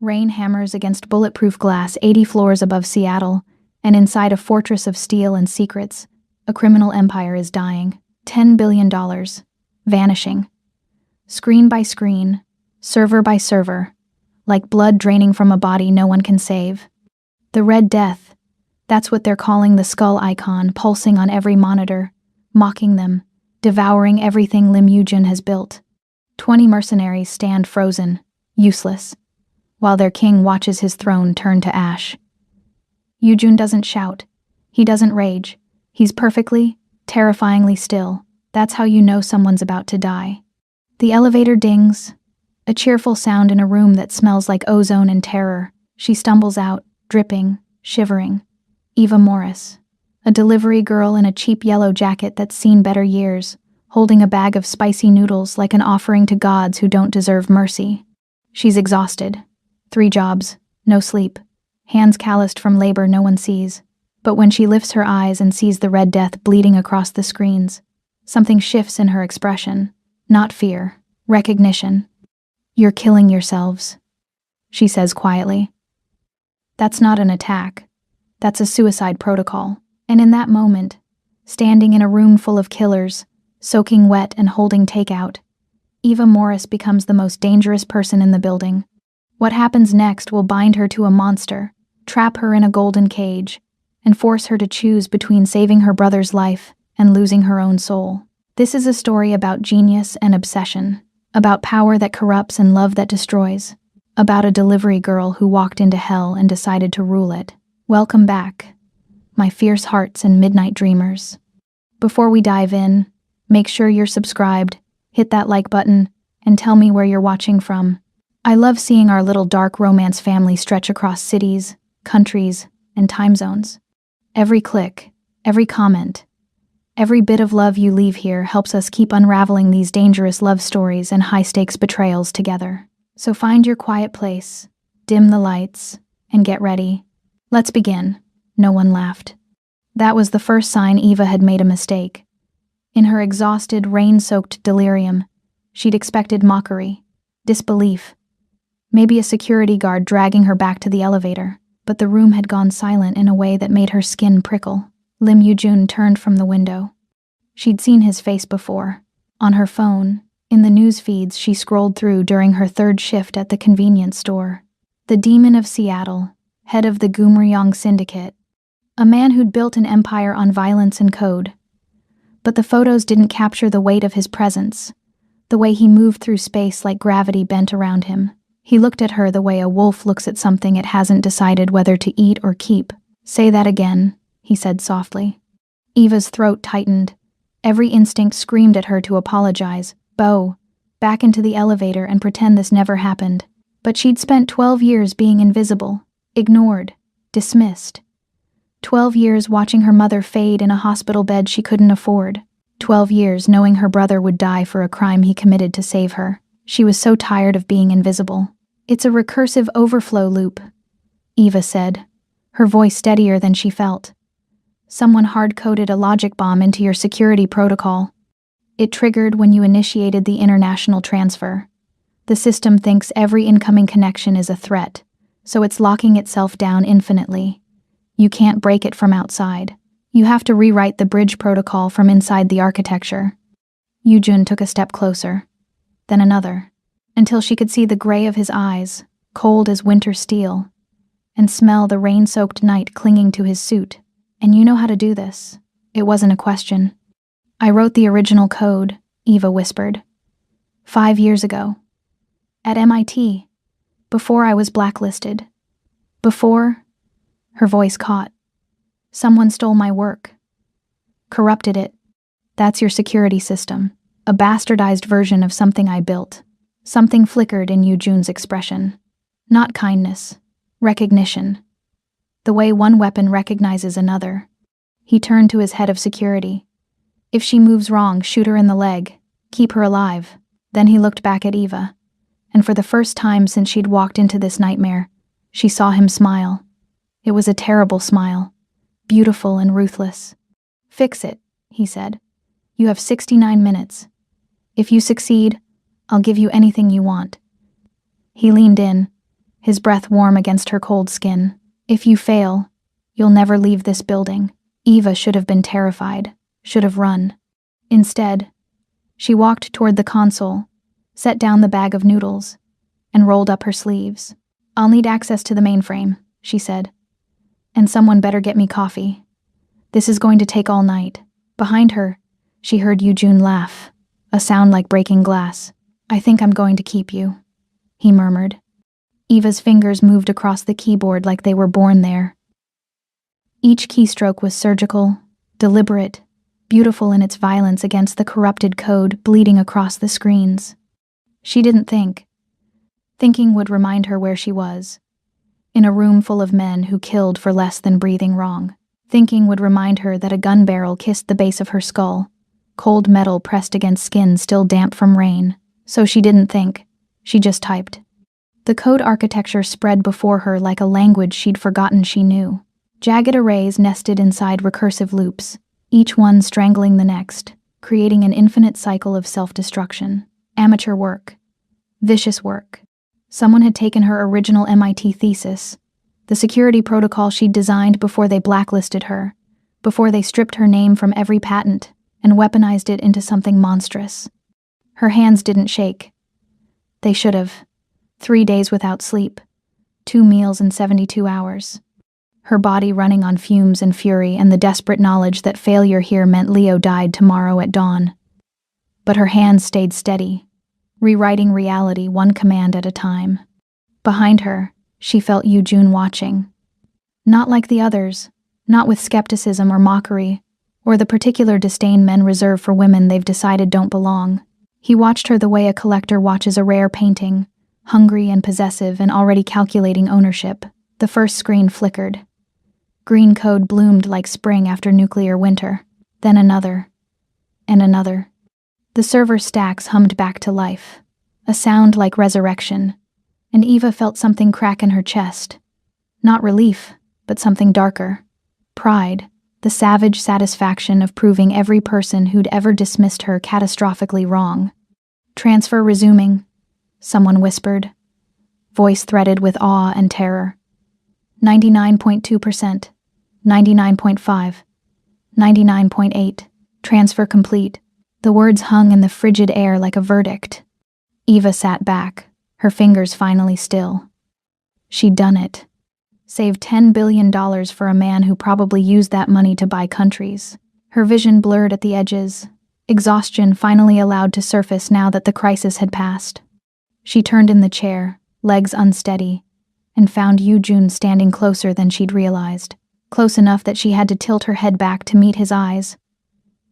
Rain hammers against bulletproof glass 80 floors above Seattle, and inside a fortress of steel and secrets, a criminal empire is dying. $10 billion. Vanishing. Screen by screen, server by server, like blood draining from a body no one can save. The Red Death, that's what they're calling the skull icon, pulsing on every monitor, mocking them, devouring everything Lim Yujun has built. 20 mercenaries stand frozen, useless, while their king watches his throne turn to ash. Yujun doesn't shout. He doesn't rage. He's perfectly, terrifyingly still. That's how you know someone's about to die. The elevator dings, a cheerful sound in a room that smells like ozone and terror. She stumbles out, dripping, shivering. Eva Morris, a delivery girl in a cheap yellow jacket that's seen better years, holding a bag of spicy noodles like an offering to gods who don't deserve mercy. She's exhausted. 3 jobs, no sleep, hands calloused from labor no one sees. But when she lifts her eyes and sees the Red Death bleeding across the screens, something shifts in her expression. Not fear, recognition. "You're killing yourselves," she says quietly. That's not an attack. That's a suicide protocol. And in that moment, standing in a room full of killers, soaking wet and holding takeout, Eva Morris becomes the most dangerous person in the building. What happens next will bind her to a monster, trap her in a golden cage, and force her to choose between saving her brother's life and losing her own soul. This is a story about genius and obsession, about power that corrupts and love that destroys, about a delivery girl who walked into hell and decided to rule it. Welcome back, my fierce hearts and midnight dreamers. Before we dive in, make sure you're subscribed, hit that like button, and tell me where you're watching from. I love seeing our little dark romance family stretch across cities, countries, and time zones. Every click, every comment, every bit of love you leave here helps us keep unraveling these dangerous love stories and high-stakes betrayals together. So find your quiet place, dim the lights, and get ready. Let's begin. No one laughed. That was the first sign Eva had made a mistake. In her exhausted, rain-soaked delirium, she'd expected mockery, disbelief, maybe a security guard dragging her back to the elevator, but the room had gone silent in a way that made her skin prickle. Lim Yujun turned from the window. She'd seen his face before, on her phone, in the news feeds she scrolled through during her 3rd shift at the convenience store. The demon of Seattle, head of the Gumryong Syndicate, a man who'd built an empire on violence and code. But the photos didn't capture the weight of his presence, the way he moved through space like gravity bent around him. He looked at her the way a wolf looks at something it hasn't decided whether to eat or keep. "Say that again," he said softly. Eva's throat tightened. Every instinct screamed at her to apologize, bow, back into the elevator and pretend this never happened. But she'd spent 12 years being invisible, ignored, dismissed. 12 years watching her mother fade in a hospital bed she couldn't afford. 12 years knowing her brother would die for a crime he committed to save her. She was so tired of being invisible. "It's a recursive overflow loop," Eva said, her voice steadier than she felt. "Someone hard-coded a logic bomb into your security protocol. It triggered when you initiated the international transfer. The system thinks every incoming connection is a threat, so it's locking itself down infinitely. You can't break it from outside. You have to rewrite the bridge protocol from inside the architecture." Yujun took a step closer, then another, until she could see the gray of his eyes, cold as winter steel, and smell the rain-soaked night clinging to his suit. "And you know how to do this." It wasn't a question. "I wrote the original code," Eva whispered. 5 years ago. At MIT. Before I was blacklisted. Before," her voice caught, "someone stole my work. Corrupted it. That's your security system. A bastardized version of something I built." Something flickered in Yujun's expression. Not kindness. Recognition. The way one weapon recognizes another. He turned to his head of security. "If she moves wrong, shoot her in the leg. Keep her alive." Then he looked back at Eva, and for the first time since she'd walked into this nightmare, she saw him smile. It was a terrible smile, beautiful and ruthless. "Fix it," he said. "You have 69 minutes. If you succeed, I'll give you anything you want." He leaned in, his breath warm against her cold skin. "If you fail, you'll never leave this building." Eva should have been terrified, should have run. Instead, she walked toward the console, set down the bag of noodles, and rolled up her sleeves. "I'll need access to the mainframe," she said. "And someone better get me coffee. This is going to take all night." Behind her, she heard Yujun laugh, a sound like breaking glass. "I think I'm going to keep you," he murmured. Eva's fingers moved across the keyboard like they were born there. Each keystroke was surgical, deliberate, beautiful in its violence against the corrupted code bleeding across the screens. She didn't think. Thinking would remind her where she was. In a room full of men who killed for less than breathing wrong. Thinking would remind her that a gun barrel kissed the base of her skull, cold metal pressed against skin still damp from rain. So she didn't think. She just typed. The code architecture spread before her like a language she'd forgotten she knew. Jagged arrays nested inside recursive loops, each one strangling the next, creating an infinite cycle of self-destruction. Amateur work. Vicious work. Someone had taken her original MIT thesis, the security protocol she'd designed before they blacklisted her, before they stripped her name from every patent and weaponized it into something monstrous. Her hands didn't shake. They should have. 3 days without sleep, 2 meals in 72 hours. Her body running on fumes and fury and the desperate knowledge that failure here meant Leo died tomorrow at dawn. But her hands stayed steady, rewriting reality one command at a time. Behind her, she felt Yujun watching. Not like the others, not with skepticism or mockery, or the particular disdain men reserve for women they've decided don't belong. He watched her the way a collector watches a rare painting, hungry and possessive and already calculating ownership. The first screen flickered. Green code bloomed like spring after nuclear winter. Then another. And another. The server stacks hummed back to life, a sound like resurrection, and Eva felt something crack in her chest. Not relief, but something darker. Pride, the savage satisfaction of proving every person who'd ever dismissed her catastrophically wrong. "Transfer resuming," someone whispered, voice threaded with awe and terror. 99.2%, 99.5, 99.8, transfer complete. The words hung in the frigid air like a verdict. Eva sat back, her fingers finally still. She'd done it. Saved $10 billion for a man who probably used that money to buy countries. Her vision blurred at the edges, exhaustion finally allowed to surface now that the crisis had passed. She turned in the chair, legs unsteady, and found Yujun standing closer than she'd realized, close enough that she had to tilt her head back to meet his eyes.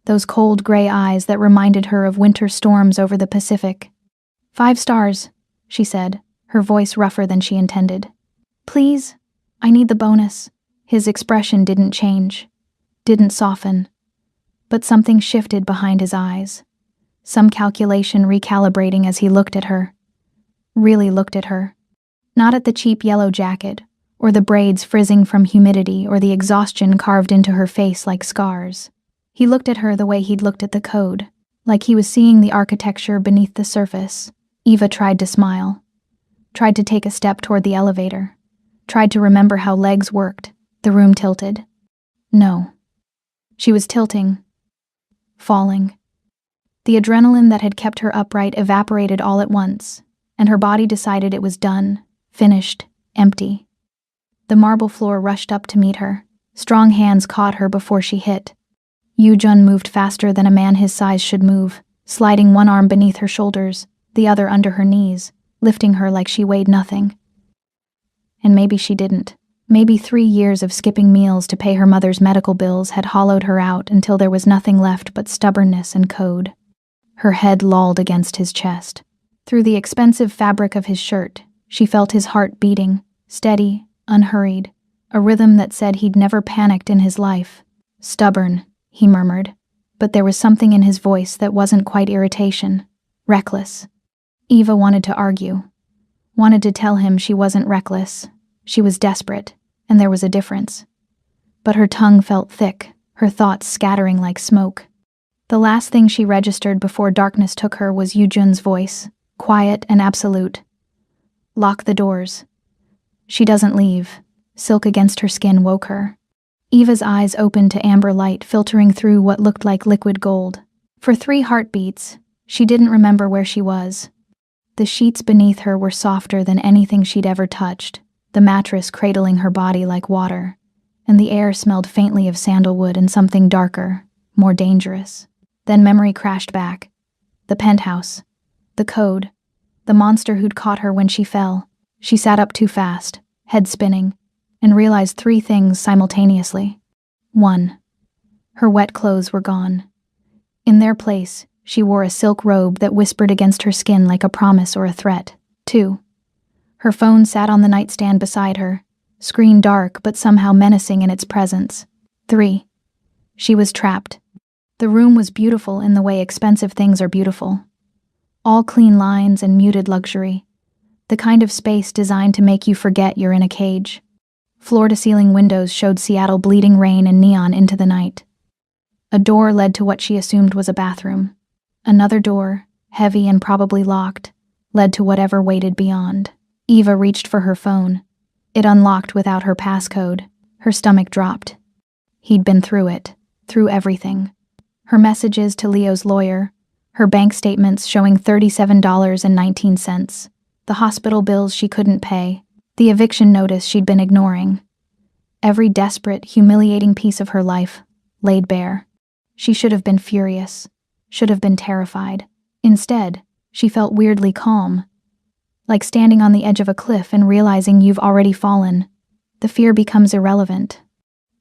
Those cold gray eyes that reminded her of winter storms over the Pacific. 5 stars, she said, her voice rougher than she intended. "Please, I need the bonus." His expression didn't change, didn't soften, but something shifted behind his eyes. Some calculation recalibrating as he looked at her. Really looked at her. Not at the cheap yellow jacket, or the braids frizzing from humidity, or the exhaustion carved into her face like scars. He looked at her the way he'd looked at the code, like he was seeing the architecture beneath the surface. Eva tried to smile, tried to take a step toward the elevator, tried to remember how legs worked. The room tilted. No. She was tilting. Falling. The adrenaline that had kept her upright evaporated all at once, and her body decided it was done, finished, empty. The marble floor rushed up to meet her. Strong hands caught her before she hit. Yujun moved faster than a man his size should move, sliding one arm beneath her shoulders, the other under her knees, lifting her like she weighed nothing. And maybe she didn't. Maybe 3 years of skipping meals to pay her mother's medical bills had hollowed her out until there was nothing left but stubbornness and code. Her head lolled against his chest. Through the expensive fabric of his shirt, she felt his heart beating, steady, unhurried, a rhythm that said he'd never panicked in his life. "Stubborn," he murmured, but there was something in his voice that wasn't quite irritation. Reckless. Eva wanted to argue. Wanted to tell him she wasn't reckless. She was desperate, and there was a difference. But her tongue felt thick, her thoughts scattering like smoke. The last thing she registered before darkness took her was Yujun's voice, quiet and absolute. "Lock the doors." She doesn't leave. Silk against her skin woke her. Eva's eyes opened to amber light filtering through what looked like liquid gold. For 3 heartbeats, she didn't remember where she was. The sheets beneath her were softer than anything she'd ever touched, the mattress cradling her body like water, and the air smelled faintly of sandalwood and something darker, more dangerous. Then memory crashed back. The penthouse. The code. The monster who'd caught her when she fell. She sat up too fast, head spinning, and realized 3 things simultaneously. 1. Her wet clothes were gone. In their place, she wore a silk robe that whispered against her skin like a promise or a threat. 2. Her phone sat on the nightstand beside her, screen dark but somehow menacing in its presence. 3. She was trapped. The room was beautiful in the way expensive things are beautiful. All clean lines and muted luxury. The kind of space designed to make you forget you're in a cage. Floor-to-ceiling windows showed Seattle bleeding rain and neon into the night. A door led to what she assumed was a bathroom. Another door, heavy and probably locked, led to whatever waited beyond. Eva reached for her phone. It unlocked without her passcode. Her stomach dropped. He'd been through it, through everything. Her messages to Leo's lawyer, her bank statements showing $37.19, the hospital bills she couldn't pay, the eviction notice she'd been ignoring. Every desperate, humiliating piece of her life laid bare. She should have been furious, should have been terrified. Instead, she felt weirdly calm, like standing on the edge of a cliff and realizing you've already fallen. The fear becomes irrelevant.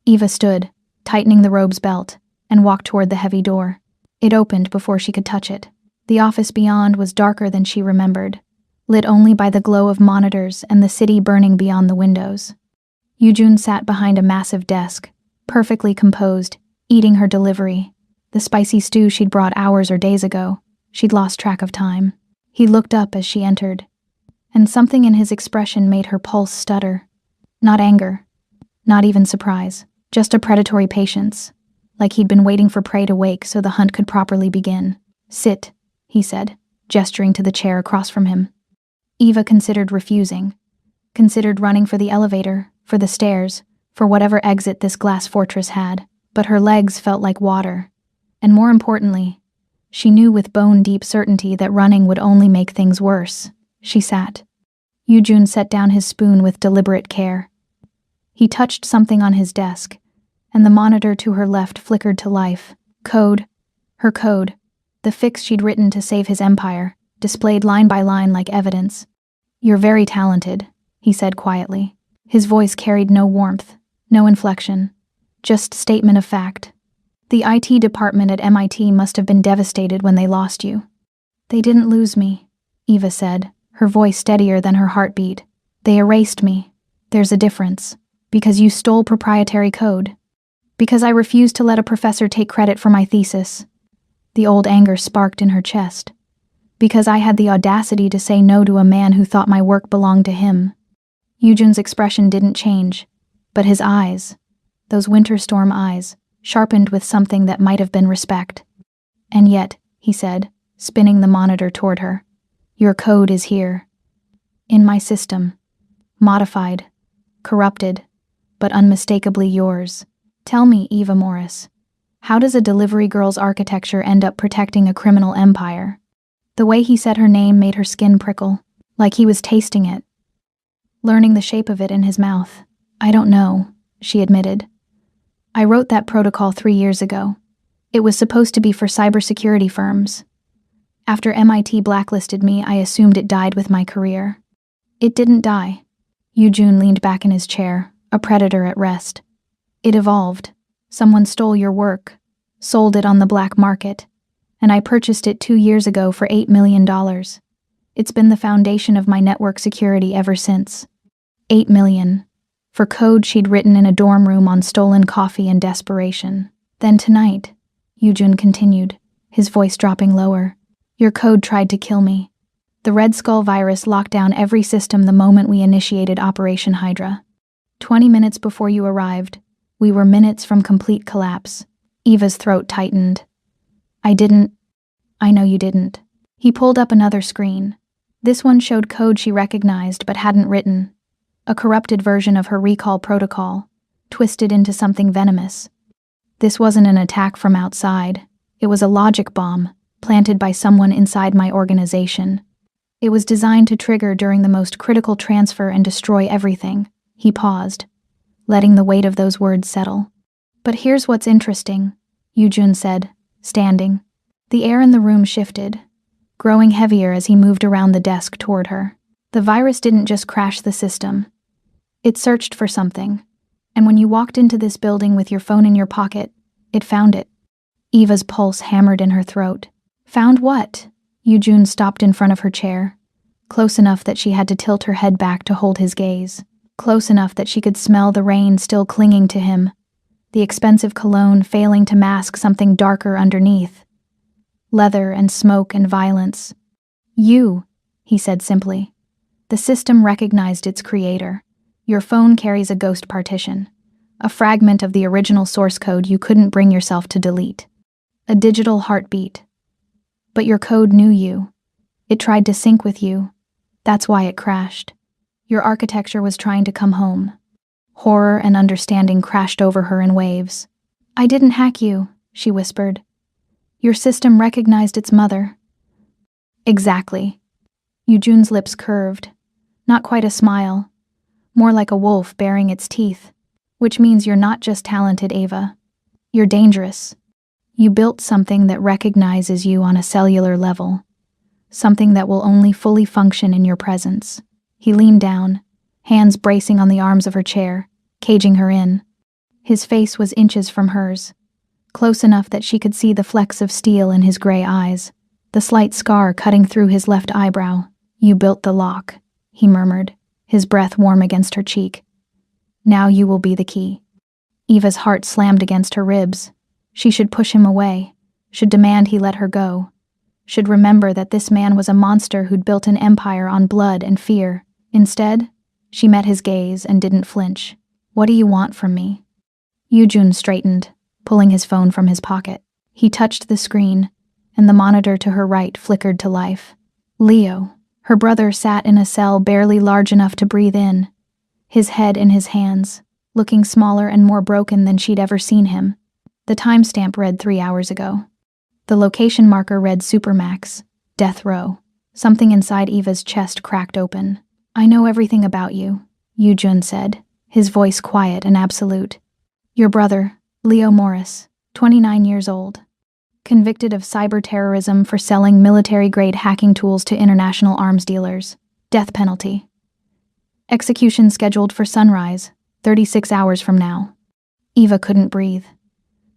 Eva stood, tightening the robe's belt, and walked toward the heavy door. It opened before she could touch it. The office beyond was darker than she remembered, lit only by the glow of monitors and the city burning beyond the windows. Yujun sat behind a massive desk, perfectly composed, eating her delivery. The spicy stew she'd brought hours or days ago. She'd lost track of time. He looked up as she entered, and something in his expression made her pulse stutter. Not anger, not even surprise, just a predatory patience, like he'd been waiting for prey to wake so the hunt could properly begin. "Sit," he said, gesturing to the chair across from him. Eva considered refusing, considered running for the elevator, for the stairs, for whatever exit this glass fortress had, but her legs felt like water. And more importantly, she knew with bone-deep certainty that running would only make things worse. She sat. Yujun set down his spoon with deliberate care. He touched something on his desk, and the monitor to her left flickered to life. Code. Her code. The fix she'd written to save his empire, displayed line by line like evidence. "You're very talented," he said quietly. His voice carried no warmth, no inflection, just statement of fact. The IT department at MIT must have been devastated when they lost you. "They didn't lose me," Eva said, her voice steadier than her heartbeat. "They erased me. There's a difference. Because you stole proprietary code. Because I refused to let a professor take credit for my thesis." The old anger sparked in her chest. "Because I had the audacity to say no to a man who thought my work belonged to him." Yujun's expression didn't change, but his eyes, those winter storm eyes, sharpened with something that might have been respect. "And yet," he said, spinning the monitor toward her, "your code is here. In my system. Modified. Corrupted. But unmistakably yours. Tell me, Eva Morris, how does a delivery girl's architecture end up protecting a criminal empire?" The way he said her name made her skin prickle, like he was tasting it, learning the shape of it in his mouth. "I don't know," she admitted. "I wrote that protocol 3 years ago. It was supposed to be for cybersecurity firms. After MIT blacklisted me, I assumed it died with my career. It didn't die." Yujun leaned back in his chair, a predator at rest. "It evolved. Someone stole your work, sold it on the black market, and I purchased it 2 years ago for $8 million. It's been the foundation of my network security ever since. $8 million. For code she'd written in a dorm room on stolen coffee and desperation. Then tonight," Yujun continued, his voice dropping lower, "your code tried to kill me. The Red Skull virus locked down every system the moment we initiated Operation Hydra. 20 minutes before you arrived, we were minutes from complete collapse." Eva's throat tightened. "I know you didn't." He pulled up another screen. This one showed code she recognized but hadn't written. a corrupted version of her recall protocol, twisted into something venomous. This wasn't an attack from outside. It was a logic bomb, planted by someone inside my organization. It was designed to trigger during the most critical transfer and destroy everything. He paused, letting the weight of those words settle. But here's what's interesting, Yujun said, standing. The air in the room shifted, growing heavier as he moved around the desk toward her. The virus didn't just crash the system. It searched for something. And when you walked into this building with your phone in your pocket, it found it. Eva's pulse hammered in her throat. Found what? Yujun stopped in front of her chair, close enough that she had to tilt her head back to hold his gaze, close enough that she could smell the rain still clinging to him, the expensive cologne failing to mask something darker underneath. Leather and smoke and violence. You, he said simply. The system recognized its creator. Your phone carries a ghost partition, a fragment of the original source code you couldn't bring yourself to delete. A digital heartbeat. But your code knew you. It tried to sync with you. That's why it crashed. Your architecture was trying to come home. Horror and understanding crashed over her in waves. I didn't hack you, she whispered. Your system recognized its mother. Exactly. Yujun's lips curved. Not quite a smile. More like a wolf baring its teeth. Which means you're not just talented, Ava. You're dangerous. You built something that recognizes you on a cellular level. Something that will only fully function in your presence. He leaned down, hands bracing on the arms of her chair, caging her in. His face was inches from hers, close enough that she could see the flecks of steel in his gray eyes, the slight scar cutting through his left eyebrow. You built the lock, he murmured, his breath warm against her cheek. Now you will be the key. Eva's heart slammed against her ribs. She should push him away, should demand he let her go, should remember that this man was a monster who'd built an empire on blood and fear. Instead, she met his gaze and didn't flinch. What do you want from me? Yujun straightened, pulling his phone from his pocket. He touched the screen, and the monitor to her right flickered to life. Leo, her brother, sat in a cell barely large enough to breathe in, his head in his hands, looking smaller and more broken than she'd ever seen him. The timestamp read 3 hours ago. The location marker read Supermax, Death Row. Something inside Eva's chest cracked open. I know everything about you, Yujun said, his voice quiet and absolute. Your brother, Leo Morris, 29 years old. Convicted of cyber terrorism for selling military-grade hacking tools to international arms dealers. Death penalty. Execution scheduled for sunrise, 36 hours from now. Eva couldn't breathe.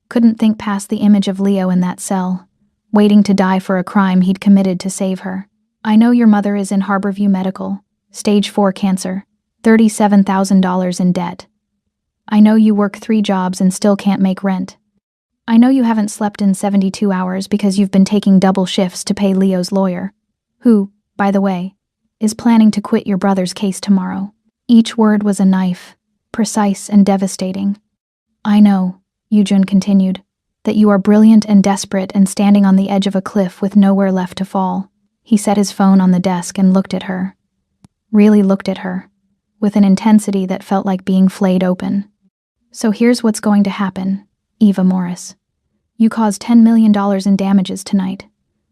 Couldn't think past the image of Leo in that cell, waiting to die for a crime he'd committed to save her. I know your mother is in Harborview Medical, stage 4 cancer, $37,000 in debt. I know you work 3 jobs and still can't make rent. I know you haven't slept in 72 hours because you've been taking double shifts to pay Leo's lawyer, who, by the way, is planning to quit your brother's case tomorrow. Each word was a knife, precise and devastating. I know, Yujun continued, that you are brilliant and desperate and standing on the edge of a cliff with nowhere left to fall. He set his phone on the desk and looked at her. Really looked at her, with an intensity that felt like being flayed open. So here's what's going to happen, Eva Morris. You caused $10 million in damages tonight.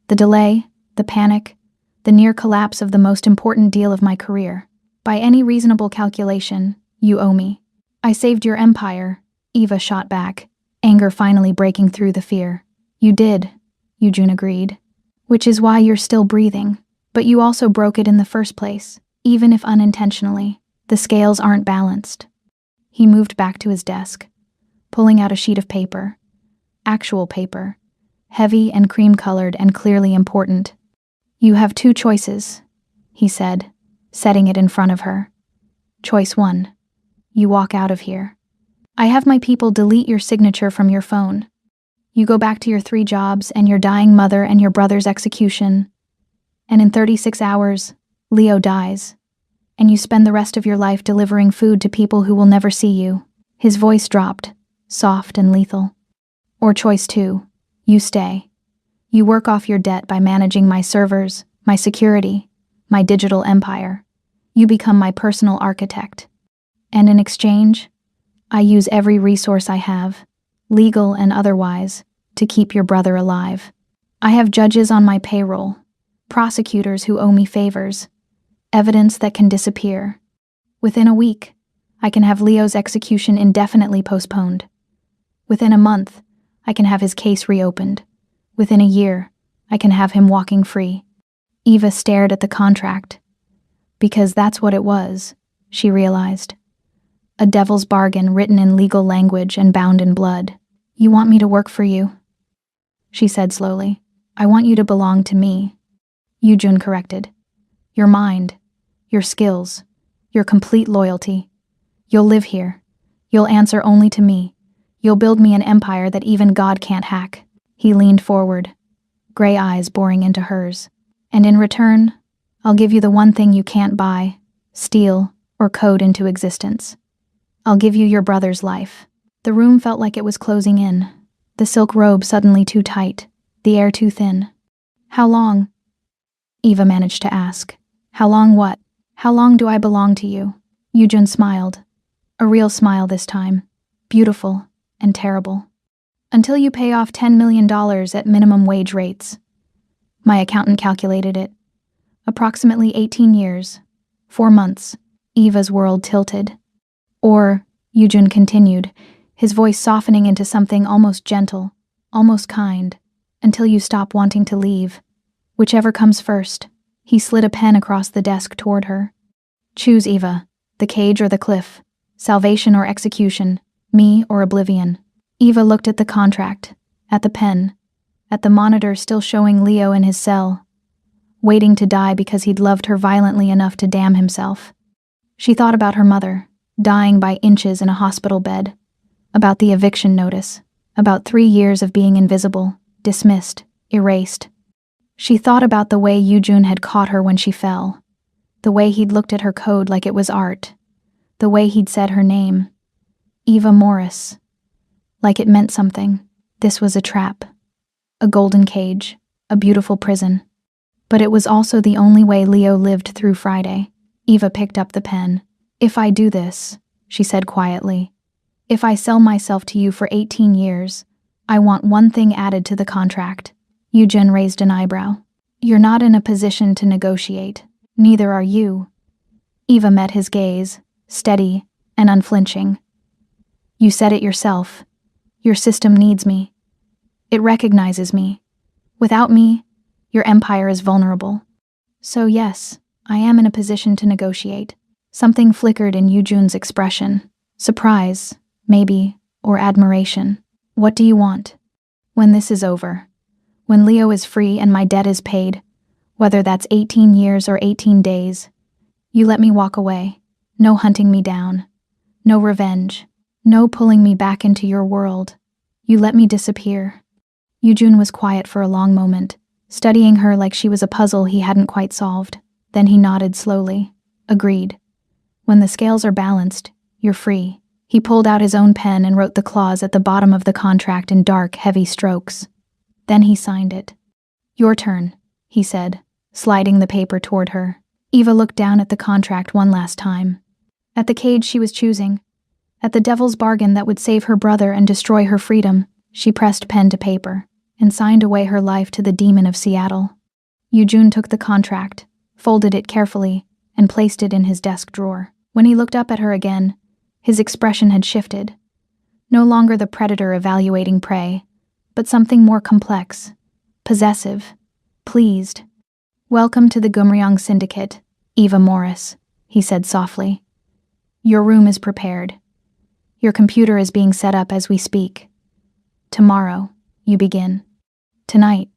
The delay, the panic, the near collapse of the most important deal of my career. By any reasonable calculation, you owe me. I saved your empire, Eva shot back, anger finally breaking through the fear. You did, Yujun agreed. Which is why you're still breathing. But you also broke it in the first place, even if unintentionally. The scales aren't balanced. He moved back to his desk, pulling out a sheet of paper. Actual paper. Heavy and cream-colored and clearly important. You have 2 choices, he said, setting it in front of her. Choice 1. You walk out of here. I have my people delete your signature from your phone. You go back to your 3 jobs and your dying mother and your brother's execution. And in 36 hours, Leo dies. And you spend the rest of your life delivering food to people who will never see you. His voice dropped, soft and lethal. Or choice 2. You stay. You work off your debt by managing my servers, my security, my digital empire. You become my personal architect. And in exchange, I use every resource I have, legal and otherwise, to keep your brother alive. I have judges on my payroll, prosecutors who owe me favors, evidence that can disappear. Within a week, I can have Leo's execution indefinitely postponed. Within a month, I can have his case reopened. Within a year, I can have him walking free. Eva stared at the contract. Because that's what it was, she realized. A devil's bargain written in legal language and bound in blood. You want me to work for you? She said slowly. I want you to belong to me. Yujun corrected. Your mind, your skills, your complete loyalty. You'll live here. You'll answer only to me. You'll build me an empire that even God can't hack. He leaned forward, gray eyes boring into hers. And in return, I'll give you the one thing you can't buy, steal, or code into existence. I'll give you your brother's life. The room felt like it was closing in, the silk robe suddenly too tight, the air too thin. How long? Eva managed to ask. How long what? How long do I belong to you? Yujun smiled. A real smile this time. Beautiful and terrible. Until you pay off $10 million at minimum wage rates. My accountant calculated it. Approximately 18 years. 4 months. Eva's world tilted. Or, Yujun continued, his voice softening into something almost gentle, almost kind, until you stop wanting to leave. Whichever comes first. He slid a pen across the desk toward her. Choose, Eva. The cage or the cliff. Salvation or execution. Me or oblivion. Eva looked at the contract, at the pen, at the monitor still showing Leo in his cell, waiting to die because he'd loved her violently enough to damn himself. She thought about her mother, dying by inches in a hospital bed, about the eviction notice, about 3 years of being invisible, dismissed, erased. She thought about the way Yujun had caught her when she fell, the way he'd looked at her code like it was art, the way he'd said her name, Eva Morris, like it meant something. This was a trap, a golden cage, a beautiful prison. But it was also the only way Leo lived through Friday. Eva picked up the pen. If I do this, she said quietly, if I sell myself to you for 18 years, I want one thing added to the contract. Yujun raised an eyebrow. You're not in a position to negotiate. Neither are you. Eva met his gaze, steady and unflinching. You said it yourself. Your system needs me. It recognizes me. Without me, your empire is vulnerable. So yes, I am in a position to negotiate. Something flickered in Yujun's expression. Surprise, maybe, or admiration. What do you want? When this is over. When Leo is free and my debt is paid, whether that's 18 years or 18 days, you let me walk away. No hunting me down. No revenge. No pulling me back into your world. You let me disappear. Yujun was quiet for a long moment, studying her like she was a puzzle he hadn't quite solved. Then he nodded slowly. Agreed. When the scales are balanced, you're free. He pulled out his own pen and wrote the clause at the bottom of the contract in dark, heavy strokes. Then he signed it. Your turn, he said, sliding the paper toward her. Eva looked down at the contract one last time. At the cage she was choosing. At the devil's bargain that would save her brother and destroy her freedom. She pressed pen to paper and signed away her life to the demon of Seattle. Yujun took the contract, folded it carefully, and placed it in his desk drawer. When he looked up at her again, his expression had shifted. No longer the predator evaluating prey, but something more complex, possessive, pleased. Welcome to the Gumryong Syndicate, Eva Morris, he said softly. Your room is prepared. Your computer is being set up as we speak. Tomorrow, you begin. Tonight,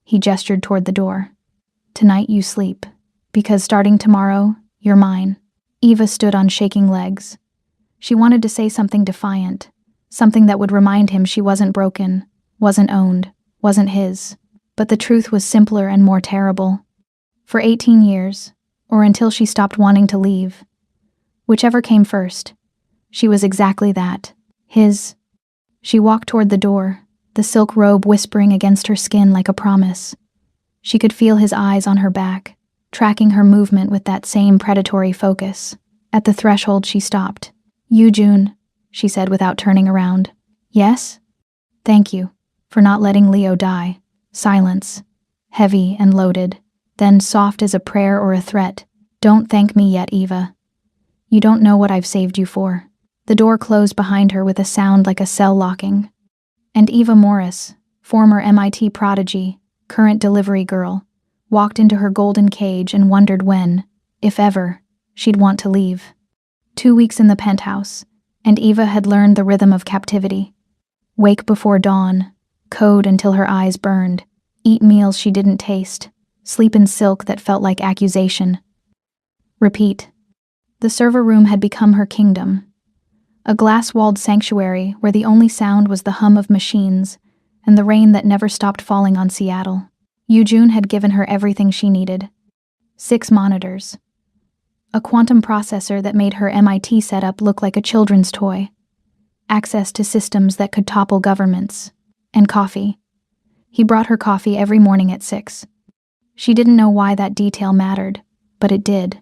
he gestured toward the door. Tonight you sleep, because starting tomorrow, you're mine. Eva stood on shaking legs. She wanted to say something defiant, something that would remind him she wasn't broken, wasn't owned, wasn't his. But the truth was simpler and more terrible. For 18 years, or until she stopped wanting to leave, whichever came first, she was exactly that, his. She walked toward the door, the silk robe whispering against her skin like a promise. She could feel his eyes on her back, tracking her movement with that same predatory focus. At the threshold she stopped. June, she said without turning around. Yes? Thank you for not letting Leo die. Silence. Heavy and loaded. Then soft as a prayer or a threat. Don't thank me yet, Eva. You don't know what I've saved you for. The door closed behind her with a sound like a cell locking. And Eva Morris, former MIT prodigy, current delivery girl, walked into her golden cage and wondered when, if ever, she'd want to leave. 2 weeks in the penthouse, and Eva had learned the rhythm of captivity. Wake before dawn, code until her eyes burned, eat meals she didn't taste, sleep in silk that felt like accusation. Repeat. The server room had become her kingdom, a glass-walled sanctuary where the only sound was the hum of machines and the rain that never stopped falling on Seattle. June had given her everything she needed. 6 monitors. A quantum processor that made her MIT setup look like a children's toy. Access to systems that could topple governments. And coffee. He brought her coffee every morning at 6. She didn't know why that detail mattered, but it did.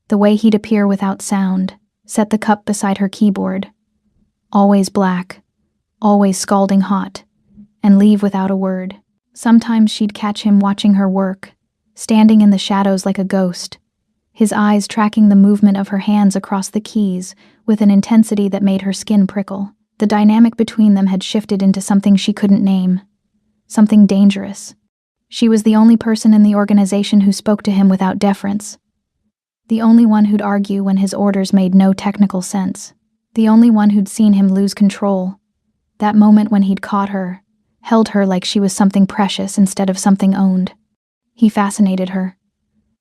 The way he'd appear without sound, set the cup beside her keyboard. Always black, always scalding hot, and leave without a word. Sometimes she'd catch him watching her work, standing in the shadows like a ghost, his eyes tracking the movement of her hands across the keys with an intensity that made her skin prickle. The dynamic between them had shifted into something she couldn't name, something dangerous. She was the only person in the organization who spoke to him without deference, the only one who'd argue when his orders made no technical sense, the only one who'd seen him lose control. That moment when he'd caught her, held her like she was something precious instead of something owned. He fascinated her.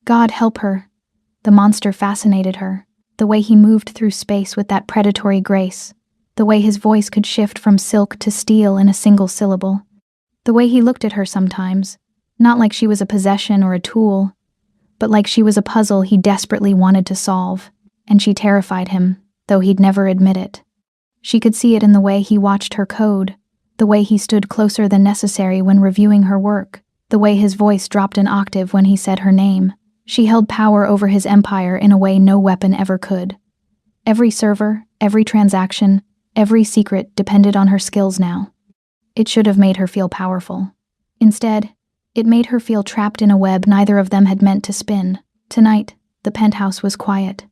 God help her. The monster fascinated her, the way he moved through space with that predatory grace, the way his voice could shift from silk to steel in a single syllable, the way he looked at her sometimes, not like she was a possession or a tool, but like she was a puzzle he desperately wanted to solve, and she terrified him, though he'd never admit it. She could see it in the way he watched her code, the way he stood closer than necessary when reviewing her work, the way his voice dropped an octave when he said her name. She held power over his empire in a way no weapon ever could. Every server, every transaction, every secret depended on her skills now. It should have made her feel powerful. Instead, it made her feel trapped in a web neither of them had meant to spin. Tonight, the penthouse was quiet.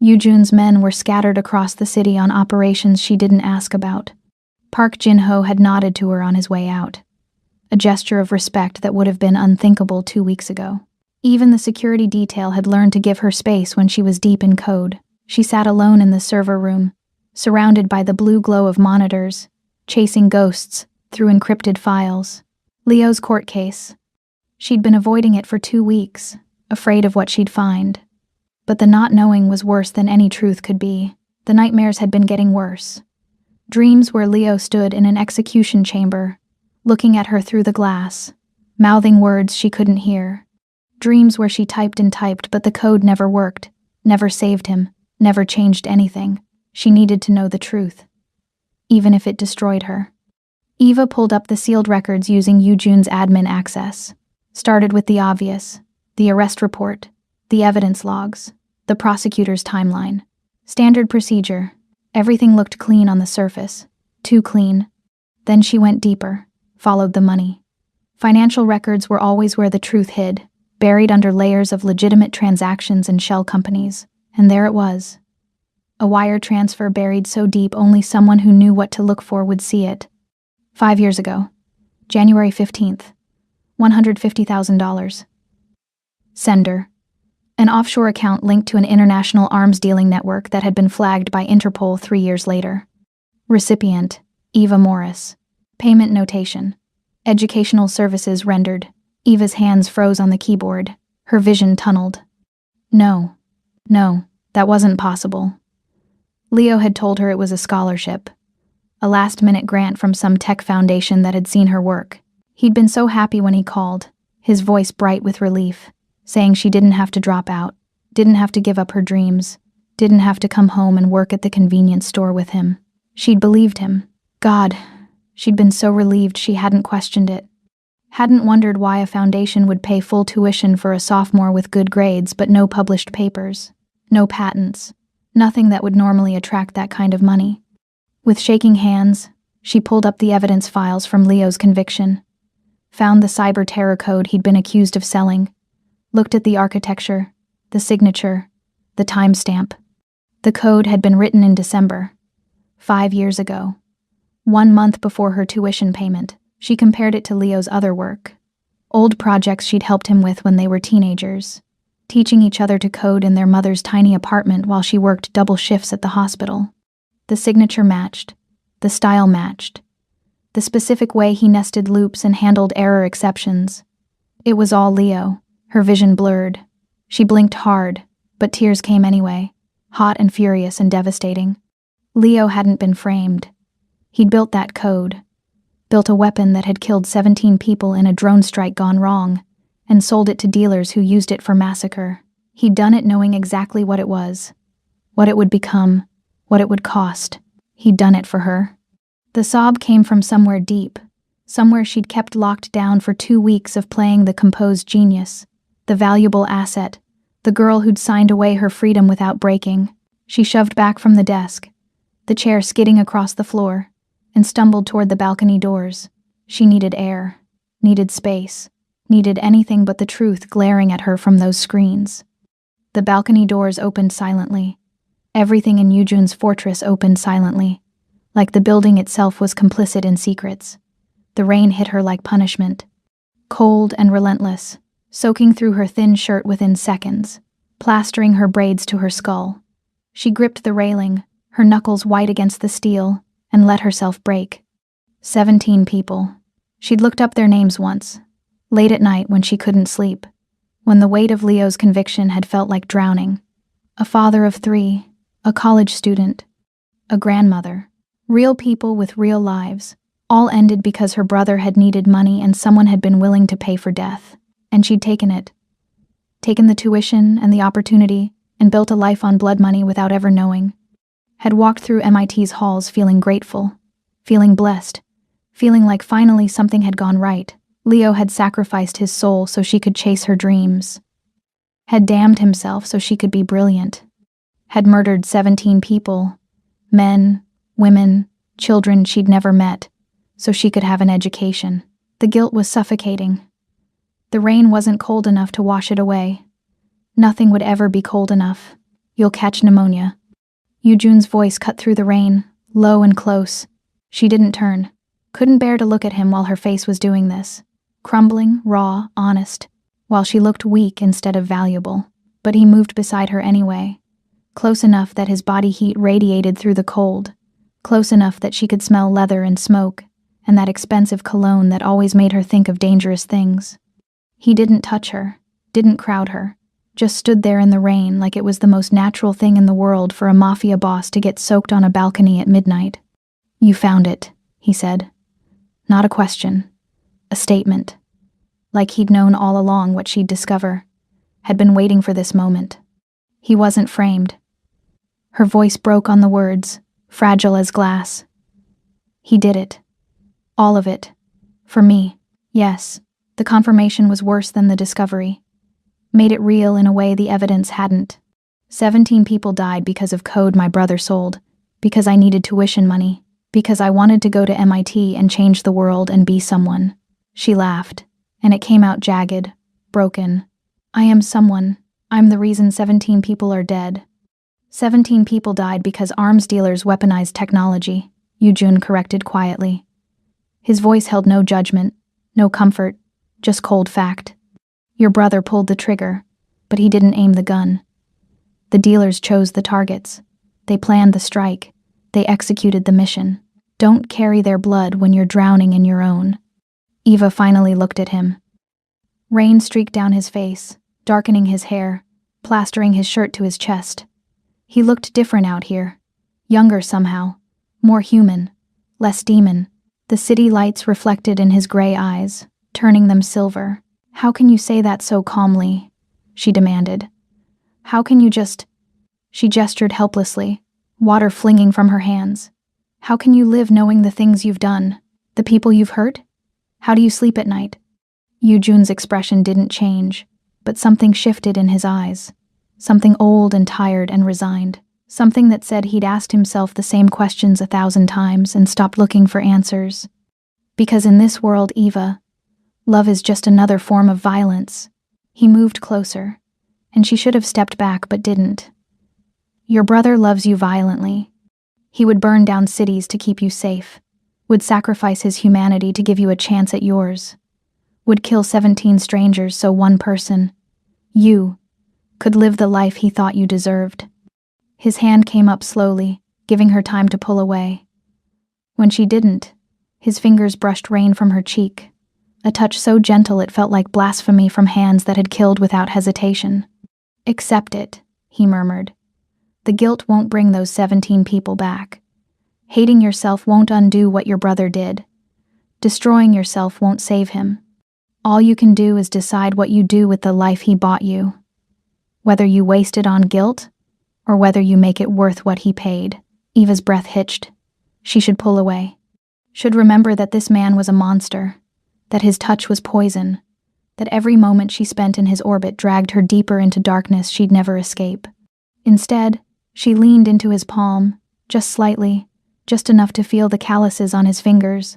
June's men were scattered across the city on operations she didn't ask about. Park Jin-ho had nodded to her on his way out, a gesture of respect that would have been unthinkable 2 weeks ago. Even the security detail had learned to give her space when she was deep in code. She sat alone in the server room, surrounded by the blue glow of monitors, chasing ghosts through encrypted files. Leo's court case. She'd been avoiding it for 2 weeks, afraid of what she'd find. But the not knowing was worse than any truth could be. The nightmares had been getting worse. Dreams where Leo stood in an execution chamber, looking at her through the glass, mouthing words she couldn't hear. Dreams where she typed and typed, but the code never worked, never saved him, never changed anything. She needed to know the truth, even if it destroyed her. Eva pulled up the sealed records using June's admin access. Started with the obvious, the arrest report, the evidence logs, the prosecutor's timeline. Standard procedure. Everything looked clean on the surface. Too clean. Then she went deeper, followed the money. Financial records were always where the truth hid, buried under layers of legitimate transactions and shell companies. And there it was. A wire transfer buried so deep only someone who knew what to look for would see it. 5 years ago, January 15th, $150,000. Sender. An offshore account linked to an international arms dealing network that had been flagged by Interpol 3 years later. Recipient, Eva Morris. Payment notation. Educational services rendered. Eva's hands froze on the keyboard. Her vision tunneled. No, that wasn't possible. Leo had told her it was a scholarship. A last-minute grant from some tech foundation that had seen her work. He'd been so happy when he called, his voice bright with relief, saying she didn't have to drop out, didn't have to give up her dreams, didn't have to come home and work at the convenience store with him. She'd believed him. God, she'd been so relieved she hadn't questioned it. Hadn't wondered why a foundation would pay full tuition for a sophomore with good grades but no published papers, no patents, Nothing that would normally attract that kind of money. With shaking hands, she pulled up the evidence files from Leo's conviction, found the cyber terror code he'd been accused of selling, looked at the architecture, the signature, the timestamp. The code had been written in December, 5 years ago. 1 month before her tuition payment. She compared it to Leo's other work. Old projects she'd helped him with when they were teenagers, teaching each other to code in their mother's tiny apartment while she worked double shifts at the hospital. The signature matched. The style matched. The specific way he nested loops and handled error exceptions. It was all Leo. Her vision blurred. She blinked hard, but tears came anyway, hot and furious and devastating. Leo hadn't been framed. He'd built that code, built a weapon that had killed 17 people in a drone strike gone wrong, and sold it to dealers who used it for massacre. He'd done it knowing exactly what it was, what it would become, what it would cost. He'd done it for her. The sob came from somewhere deep, somewhere she'd kept locked down for 2 weeks of playing the composed genius, the valuable asset, the girl who'd signed away her freedom without breaking. She shoved back from the desk, the chair skidding across the floor, and stumbled toward the balcony doors. She needed air, needed space, needed anything but the truth glaring at her from those screens. The balcony doors opened silently. Everything in Yujun's fortress opened silently, like the building itself was complicit in secrets. The rain hit her like punishment, cold and relentless, soaking through her thin shirt within seconds, plastering her braids to her skull. She gripped the railing, her knuckles white against the steel, and let herself break. 17 people. She'd looked up their names once, late at night when she couldn't sleep, when the weight of Leo's conviction had felt like drowning. A father of 3, a college student, a grandmother. Real people with real lives, all ended because her brother had needed money and someone had been willing to pay for death. And she'd taken it. Taken the tuition and the opportunity and built a life on blood money without ever knowing. Had walked through MIT's halls feeling grateful, feeling blessed, feeling like finally something had gone right. Leo had sacrificed his soul so she could chase her dreams. Had damned himself so she could be brilliant. Had murdered 17 people, men, women, children she'd never met, so she could have an education. The guilt was suffocating. The rain wasn't cold enough to wash it away. Nothing would ever be cold enough. You'll catch pneumonia. Yujun's voice cut through the rain, low and close. She didn't turn. Couldn't bear to look at him while her face was doing this. Crumbling, raw, honest, while she looked weak instead of valuable. But he moved beside her anyway. Close enough that his body heat radiated through the cold. Close enough that she could smell leather and smoke, and that expensive cologne that always made her think of dangerous things. He didn't touch her, didn't crowd her, just stood there in the rain like it was the most natural thing in the world for a Mafia boss to get soaked on a balcony at midnight. "You found it," he said. Not a question, a statement. Like he'd known all along what she'd discover, had been waiting for this moment. He wasn't framed. Her voice broke on the words, fragile as glass. He did it. All of it. For me. Yes, the confirmation was worse than the discovery. Made it real in a way the evidence hadn't. 17 people died because of code my brother sold, because I needed tuition money, because I wanted to go to MIT and change the world and be someone. She laughed, and it came out jagged, broken. I am someone. I'm the reason 17 people are dead. 17 people died because arms dealers weaponized technology, Yujun corrected quietly. His voice held no judgment, no comfort, just cold fact. Your brother pulled the trigger, but he didn't aim the gun. The dealers chose the targets. They planned the strike. They executed the mission. Don't carry their blood when you're drowning in your own. Eva finally looked at him. Rain streaked down his face, darkening his hair, plastering his shirt to his chest. He looked different out here. Younger somehow. More human. Less demon. The city lights reflected in his gray eyes, turning them silver. How can you say that so calmly? She demanded. How can you just... She gestured helplessly, water flinging from her hands. How can you live knowing the things you've done, the people you've hurt? How do you sleep at night? Yujun's expression didn't change, but something shifted in his eyes. Something old and tired and resigned. Something that said he'd asked himself the same questions 1,000 times and stopped looking for answers. Because in this world, Eva, love is just another form of violence. He moved closer, and she should have stepped back but didn't. Your brother loves you violently. He would burn down cities to keep you safe, would sacrifice his humanity to give you a chance at yours, would kill 17 strangers so one person, you, could live the life he thought you deserved. His hand came up slowly, giving her time to pull away. When she didn't, his fingers brushed rain from her cheek, a touch so gentle it felt like blasphemy from hands that had killed without hesitation. Accept it, he murmured. The guilt won't bring those 17 people back. Hating yourself won't undo what your brother did. Destroying yourself won't save him. All you can do is decide what you do with the life he bought you. Whether you waste it on guilt, or whether you make it worth what he paid. Eva's breath hitched. She should pull away. Should remember that this man was a monster, that his touch was poison, that every moment she spent in his orbit dragged her deeper into darkness she'd never escape. Instead, she leaned into his palm, just slightly, just enough to feel the calluses on his fingers,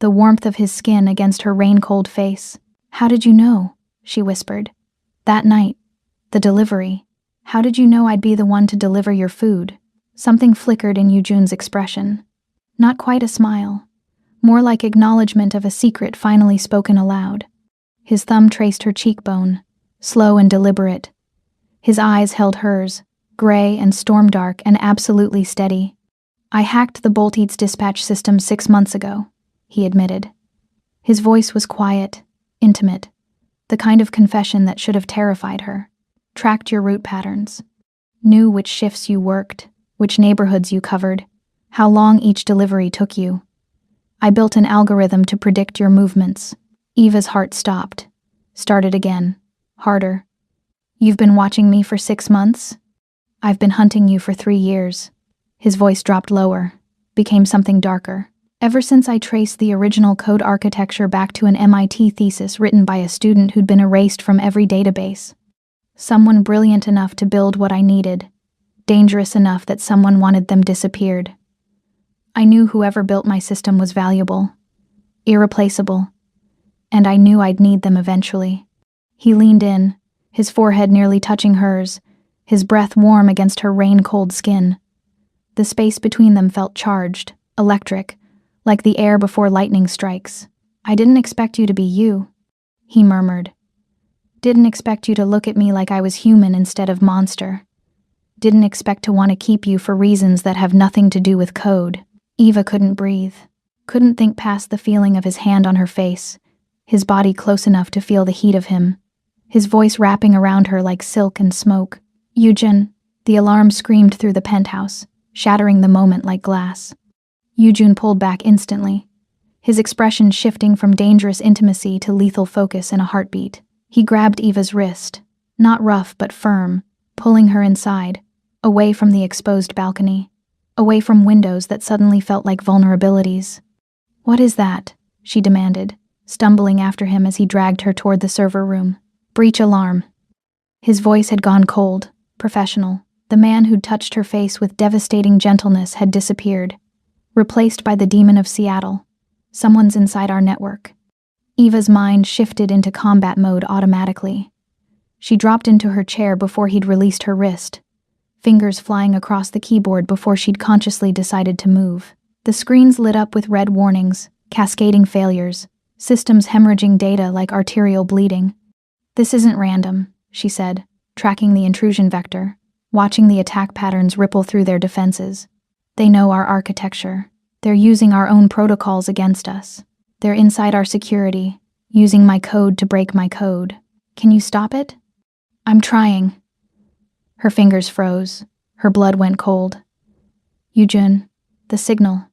the warmth of his skin against her rain-cold face. How did you know? She whispered. That night, the delivery. How did you know I'd be the one to deliver your food? Something flickered in Eugene's expression. Not quite a smile, more like acknowledgement of a secret finally spoken aloud. His thumb traced her cheekbone, slow and deliberate. His eyes held hers, gray and storm-dark and absolutely steady. I hacked the Bolt Eats dispatch system 6 months ago, he admitted. His voice was quiet, intimate, the kind of confession that should have terrified her. Tracked your route patterns, knew which shifts you worked, which neighborhoods you covered, how long each delivery took you. I built an algorithm to predict your movements. Eva's heart stopped, started again, harder. You've been watching me for 6 months? I've been hunting you for 3 years. His voice dropped lower, became something darker. Ever since I traced the original code architecture back to an MIT thesis written by a student who'd been erased from every database. Someone brilliant enough to build what I needed, dangerous enough that someone wanted them disappeared. I knew whoever built my system was valuable, irreplaceable, and I knew I'd need them eventually. He leaned in, his forehead nearly touching hers, his breath warm against her rain-cold skin. The space between them felt charged, electric, like the air before lightning strikes. I didn't expect you to be you, he murmured. Didn't expect you to look at me like I was human instead of monster. Didn't expect to want to keep you for reasons that have nothing to do with code. Eva couldn't breathe, couldn't think past the feeling of his hand on her face, his body close enough to feel the heat of him, his voice wrapping around her like silk and smoke. Eugen, the alarm screamed through the penthouse, shattering the moment like glass. Eugen pulled back instantly, his expression shifting from dangerous intimacy to lethal focus in a heartbeat. He grabbed Eva's wrist, not rough but firm, pulling her inside, away from the exposed balcony, away from windows that suddenly felt like vulnerabilities. What is that? She demanded, stumbling after him as he dragged her toward the server room. Breach alarm. His voice had gone cold, professional. The man who'd touched her face with devastating gentleness had disappeared, replaced by the demon of Seattle. Someone's inside our network. Eva's mind shifted into combat mode automatically. She dropped into her chair before he'd released her wrist, fingers flying across the keyboard before she'd consciously decided to move. The screens lit up with red warnings, cascading failures, systems hemorrhaging data like arterial bleeding. This isn't random, she said, tracking the intrusion vector, watching the attack patterns ripple through their defenses. They know our architecture. They're using our own protocols against us. They're inside our security, using my code to break my code. Can you stop it? I'm trying. Her fingers froze. Her blood went cold. Eugen, the signal.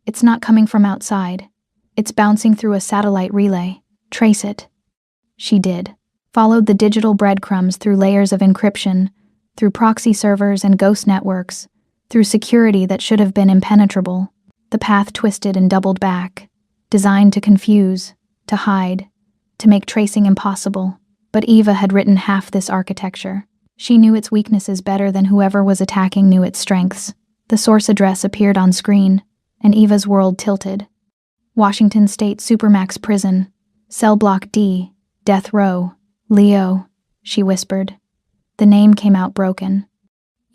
It's not coming from outside. It's bouncing through a satellite relay. Trace it. She did. Followed the digital breadcrumbs through layers of encryption, through proxy servers and ghost networks, through security that should have been impenetrable. The path twisted and doubled back, designed to confuse, to hide, to make tracing impossible. But Eva had written half this architecture. She knew its weaknesses better than whoever was attacking knew its strengths. The source address appeared on screen, and Eva's world tilted. Washington State Supermax Prison. Cell Block D. Death Row. Leo, she whispered. The name came out broken.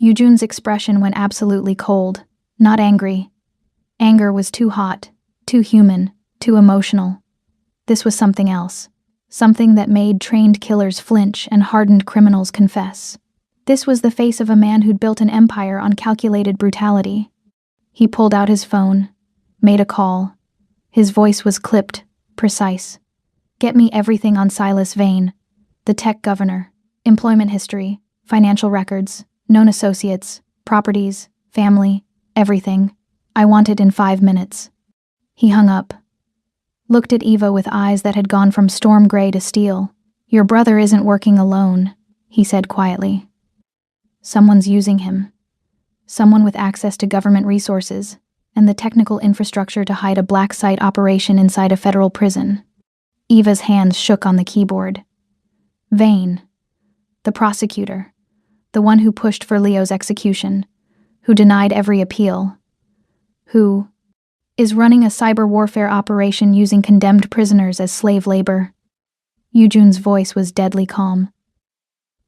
Yujun's expression went absolutely cold, not angry. Anger was too hot, too human, too emotional. This was something else. Something that made trained killers flinch and hardened criminals confess. This was the face of a man who'd built an empire on calculated brutality. He pulled out his phone, made a call. His voice was clipped, precise. Get me everything on Silas Vane, the tech governor, employment history, financial records, known associates, properties, family, everything. I want it in 5 minutes. He hung up. Looked at Eva with eyes that had gone from storm gray to steel. Your brother isn't working alone, he said quietly. Someone's using him. Someone with access to government resources and the technical infrastructure to hide a black site operation inside a federal prison. Eva's hands shook on the keyboard. Vane. The prosecutor. The one who pushed for Leo's execution. Who denied every appeal. Who is running a cyber warfare operation using condemned prisoners as slave labor. Yujun's voice was deadly calm.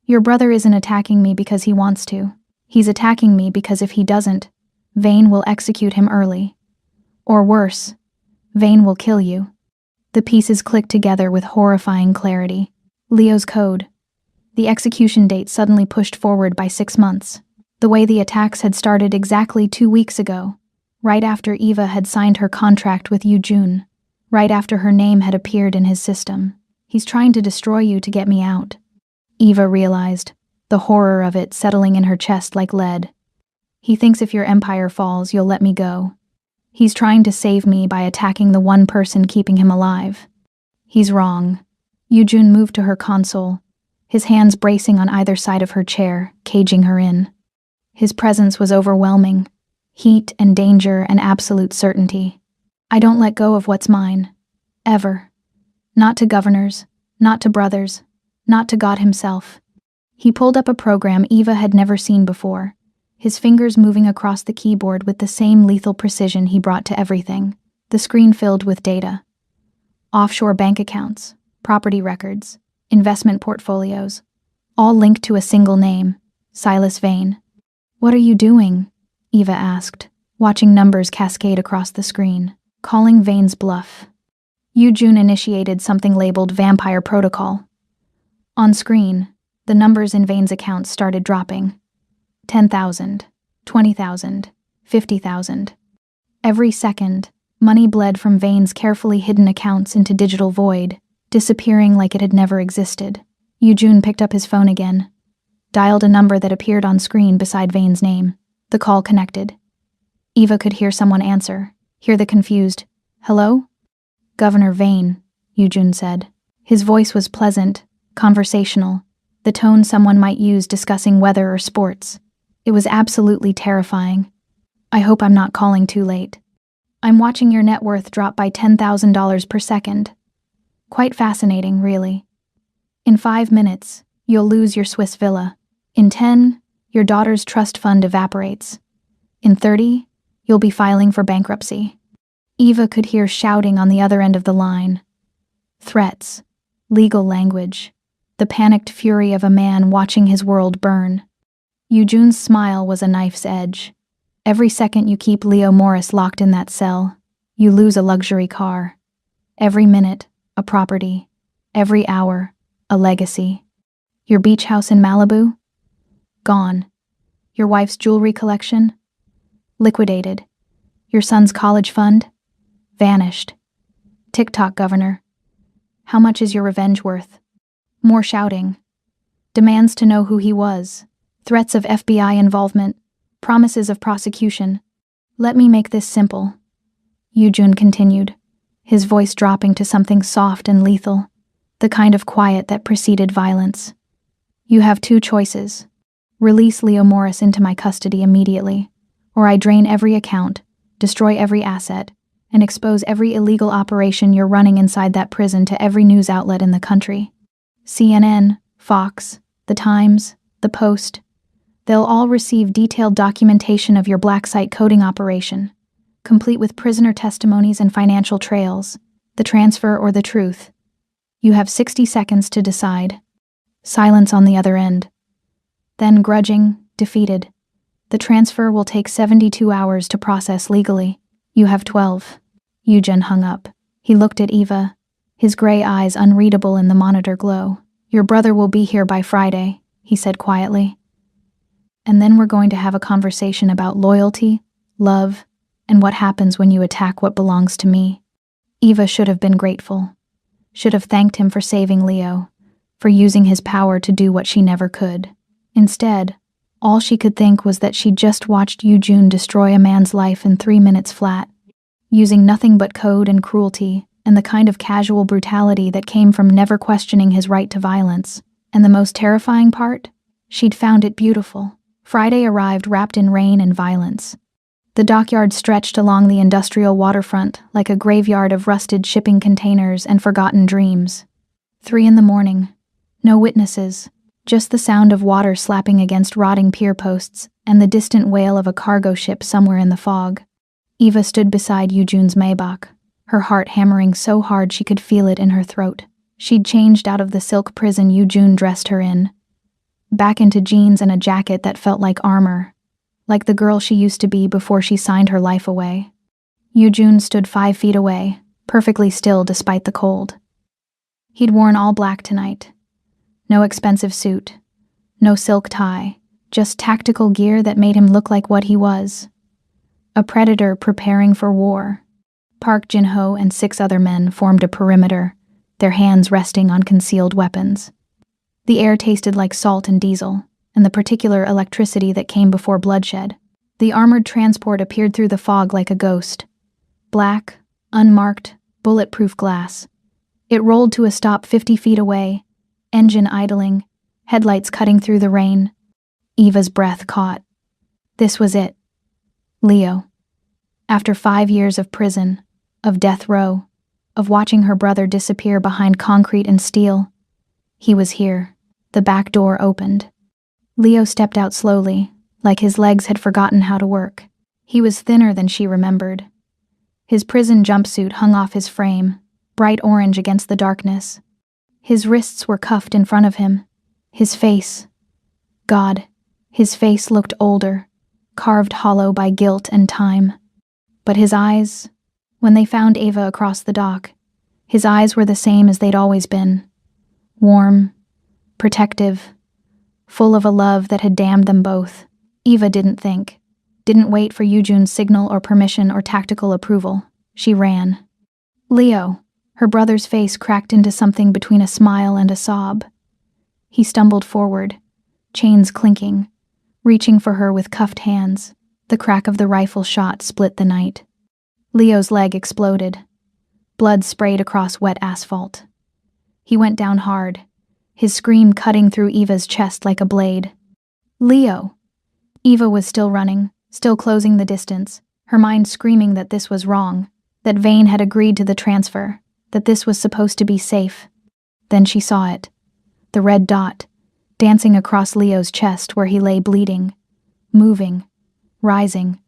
Your brother isn't attacking me because he wants to. He's attacking me because if he doesn't, Vane will execute him early. Or worse, Vane will kill you. The pieces clicked together with horrifying clarity. Leo's code. The execution date suddenly pushed forward by 6 months. The way the attacks had started exactly 2 weeks ago. Right after Eva had signed her contract with Yujun. Right after her name had appeared in his system. He's trying to destroy you to get me out. Eva realized, the horror of it settling in her chest like lead. He thinks if your empire falls, you'll let me go. He's trying to save me by attacking the one person keeping him alive. He's wrong. Yujun moved to her console, his hands bracing on either side of her chair, caging her in. His presence was overwhelming. Heat and danger and absolute certainty. I don't let go of what's mine. Ever. Not to governors, not to brothers, not to God himself. He pulled up a program Eva had never seen before, his fingers moving across the keyboard with the same lethal precision he brought to everything, the screen filled with data. Offshore bank accounts, property records, investment portfolios, all linked to a single name, Silas Vane. What are you doing? Eva asked, watching numbers cascade across the screen, calling Vane's bluff. Yujun initiated something labeled Vampire Protocol. On screen, the numbers in Vane's account started dropping. 10,000, 20,000, 50,000. Every second, money bled from Vane's carefully hidden accounts into digital void, disappearing like it had never existed. Yujun picked up his phone again, dialed a number that appeared on screen beside Vane's name. The call connected. Eva could hear someone answer, hear the confused, "Hello?" "Governor Vane," Yujun said. His voice was pleasant, conversational, the tone someone might use discussing weather or sports. It was absolutely terrifying. "I hope I'm not calling too late. I'm watching your net worth drop by $10,000 per second. Quite fascinating, really. In 5 minutes, you'll lose your Swiss villa. In 10, your daughter's trust fund evaporates. In 30, you'll be filing for bankruptcy." Eva could hear shouting on the other end of the line. Threats, legal language, the panicked fury of a man watching his world burn. Yujun's smile was a knife's edge. Every second you keep Leo Morris locked in that cell, you lose a luxury car. Every minute, a property. Every hour, a legacy. Your beach house in Malibu? Gone. Your wife's jewelry collection? Liquidated. Your son's college fund? Vanished. TikTok governor. How much is your revenge worth? More shouting. Demands to know who he was. Threats of FBI involvement. Promises of prosecution. Let me make this simple. Yujun continued, his voice dropping to something soft and lethal, the kind of quiet that preceded violence. You have 2 choices. Release Leo Morris into my custody immediately, or I drain every account, destroy every asset, and expose every illegal operation you're running inside that prison to every news outlet in the country. CNN, Fox, The Times, the Post. They'll all receive detailed documentation of your black site coding operation, complete with prisoner testimonies and financial trails, the transfer or the truth. You have 60 seconds to decide. Silence on the other end. Then grudging, defeated. The transfer will take 72 hours to process legally. You have 12. Eugen hung up. He looked at Eva, his gray eyes unreadable in the monitor glow. Your brother will be here by Friday, he said quietly. And then we're going to have a conversation about loyalty, love, and what happens when you attack what belongs to me. Eva should have been grateful. Should have thanked him for saving Leo, for using his power to do what she never could. Instead, all she could think was that she'd just watched Eugen destroy a man's life in 3 minutes flat, using nothing but code and cruelty, and the kind of casual brutality that came from never questioning his right to violence. And the most terrifying part? She'd found it beautiful. Friday arrived wrapped in rain and violence. The dockyard stretched along the industrial waterfront like a graveyard of rusted shipping containers and forgotten dreams. 3 a.m. No witnesses, just the sound of water slapping against rotting pier posts and the distant wail of a cargo ship somewhere in the fog. Eva stood beside Eugen's Maybach, her heart hammering so hard she could feel it in her throat. She'd changed out of the silk prison Eugen dressed her in, back into jeans and a jacket that felt like armor, like the girl she used to be before she signed her life away. Eugen stood 5 feet away, perfectly still despite the cold. He'd worn all black tonight. No expensive suit, no silk tie, just tactical gear that made him look like what he was. A predator preparing for war. Park Jin-ho and 6 other men formed a perimeter, their hands resting on concealed weapons. The air tasted like salt and diesel, and the particular electricity that came before bloodshed. The armored transport appeared through the fog like a ghost. Black, unmarked, bulletproof glass. It rolled to a stop 50 feet away, engine idling, headlights cutting through the rain. Eva's breath caught. This was it. Leo. After 5 years of prison, of death row, of watching her brother disappear behind concrete and steel, he was here. The back door opened. Leo stepped out slowly, like his legs had forgotten how to work. He was thinner than she remembered. His prison jumpsuit hung off his frame, bright orange against the darkness. His wrists were cuffed in front of him. His face. God, his face looked older, carved hollow by guilt and time. But his eyes, when they found Eva across the dock, his eyes were the same as they'd always been. Warm, protective, full of a love that had damned them both. Eva didn't think, didn't wait for Eugen's signal or permission or tactical approval. She ran. Leo, her brother's face cracked into something between a smile and a sob. He stumbled forward, chains clinking, reaching for her with cuffed hands. The crack of the rifle shot split the night. Leo's leg exploded. Blood sprayed across wet asphalt. He went down hard, his scream cutting through Eva's chest like a blade. Leo! Eva was still running, still closing the distance, her mind screaming that this was wrong, that Vane had agreed to the transfer, that this was supposed to be safe. Then she saw it. The red dot, dancing across Leo's chest where he lay bleeding, moving, rising,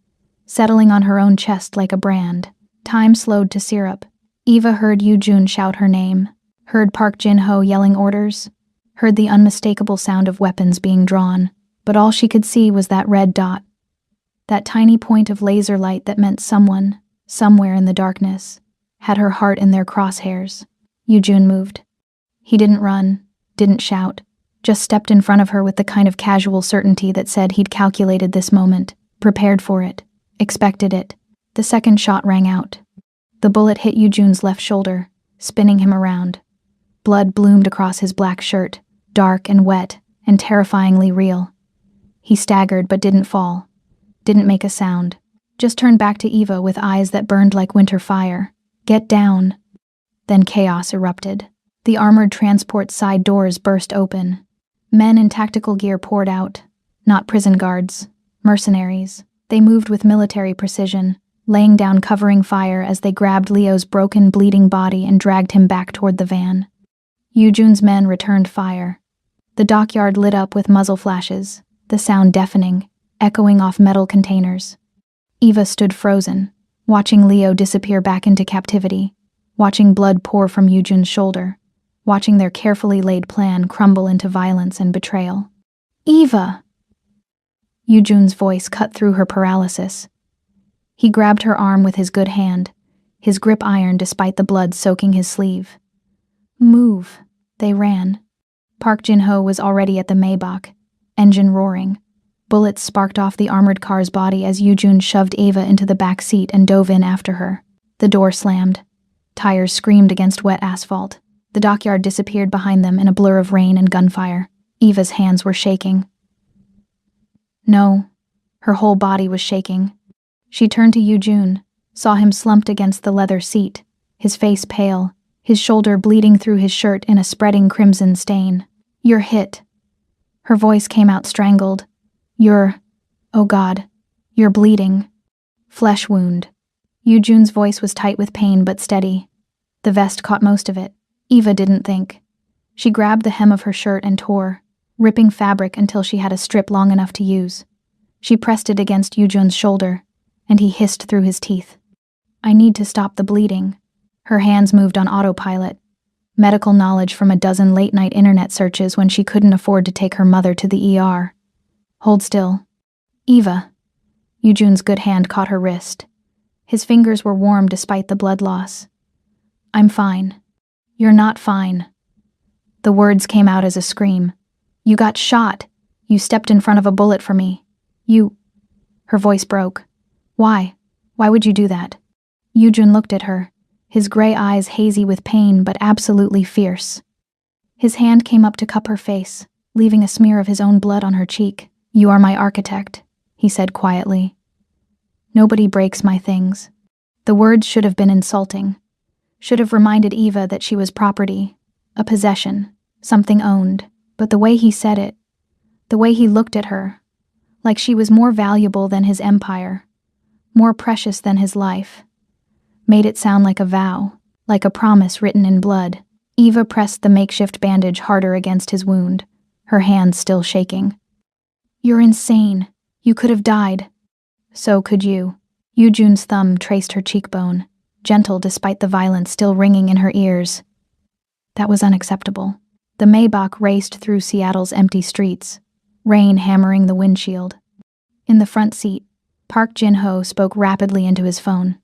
settling on her own chest like a brand. Time slowed to syrup. Eva heard Eugen shout her name, heard Park Jin-ho yelling orders, heard the unmistakable sound of weapons being drawn, but all she could see was that red dot, that tiny point of laser light that meant someone, somewhere in the darkness, had her heart in their crosshairs. Eugen moved. He didn't run, didn't shout, just stepped in front of her with the kind of casual certainty that said he'd calculated this moment, prepared for it, expected it. The second shot rang out. The bullet hit Eugen's left shoulder, spinning him around. Blood bloomed across his black shirt, dark and wet and terrifyingly real. He staggered but didn't fall, didn't make a sound, just turned back to Eva with eyes that burned like winter fire. Get down. Then chaos erupted. The armored transport's side doors burst open. Men in tactical gear poured out, not prison guards, mercenaries. They moved with military precision, laying down covering fire as they grabbed Leo's broken, bleeding body and dragged him back toward the van. Eugen's men returned fire. The dockyard lit up with muzzle flashes, the sound deafening, echoing off metal containers. Eva stood frozen, watching Leo disappear back into captivity, watching blood pour from Yujun's shoulder, watching their carefully laid plan crumble into violence and betrayal. "Eva!" Yujun's voice cut through her paralysis. He grabbed her arm with his good hand, his grip iron despite the blood soaking his sleeve. "Move." They ran. Park Jin-ho was already at the Maybach, engine roaring. Bullets sparked off the armored car's body as Yujun shoved Eva into the back seat and dove in after her. The door slammed. Tires screamed against wet asphalt. The dockyard disappeared behind them in a blur of rain and gunfire. Eva's hands were shaking. No, her whole body was shaking. She turned to Yujun, saw him slumped against the leather seat, his face pale, his shoulder bleeding through his shirt in a spreading crimson stain. "You're hit." Her voice came out strangled. Oh God, you're bleeding." "Flesh wound." Yujun's voice was tight with pain but steady. The vest caught most of it. Eva didn't think. She grabbed the hem of her shirt and tore, ripping fabric until she had a strip long enough to use. She pressed it against Yujun's shoulder, and he hissed through his teeth. "I need to stop the bleeding." Her hands moved on autopilot. Medical knowledge from a dozen late-night internet searches when she couldn't afford to take her mother to the ER. "Hold still." "Eva." Yujun's good hand caught her wrist. His fingers were warm despite the blood loss. "I'm fine." "You're not fine." The words came out as a scream. "You got shot. You stepped in front of a bullet for me. You—" Her voice broke. "Why? Why would you do that?" Yujun looked at her, his gray eyes hazy with pain but absolutely fierce. His hand came up to cup her face, leaving a smear of his own blood on her cheek. "You are my architect," he said quietly. "Nobody breaks my things." The words should have been insulting, should have reminded Eva that she was property, a possession, something owned, but the way he said it, the way he looked at her, like she was more valuable than his empire, more precious than his life, made it sound like a vow, like a promise written in blood. Eva pressed the makeshift bandage harder against his wound, her hands still shaking. "You're insane. You could have died." "So could you." Yujun's thumb traced her cheekbone, gentle despite the violence still ringing in her ears. That was unacceptable. The Maybach raced through Seattle's empty streets, rain hammering the windshield. In the front seat, Park Jin-ho spoke rapidly into his phone,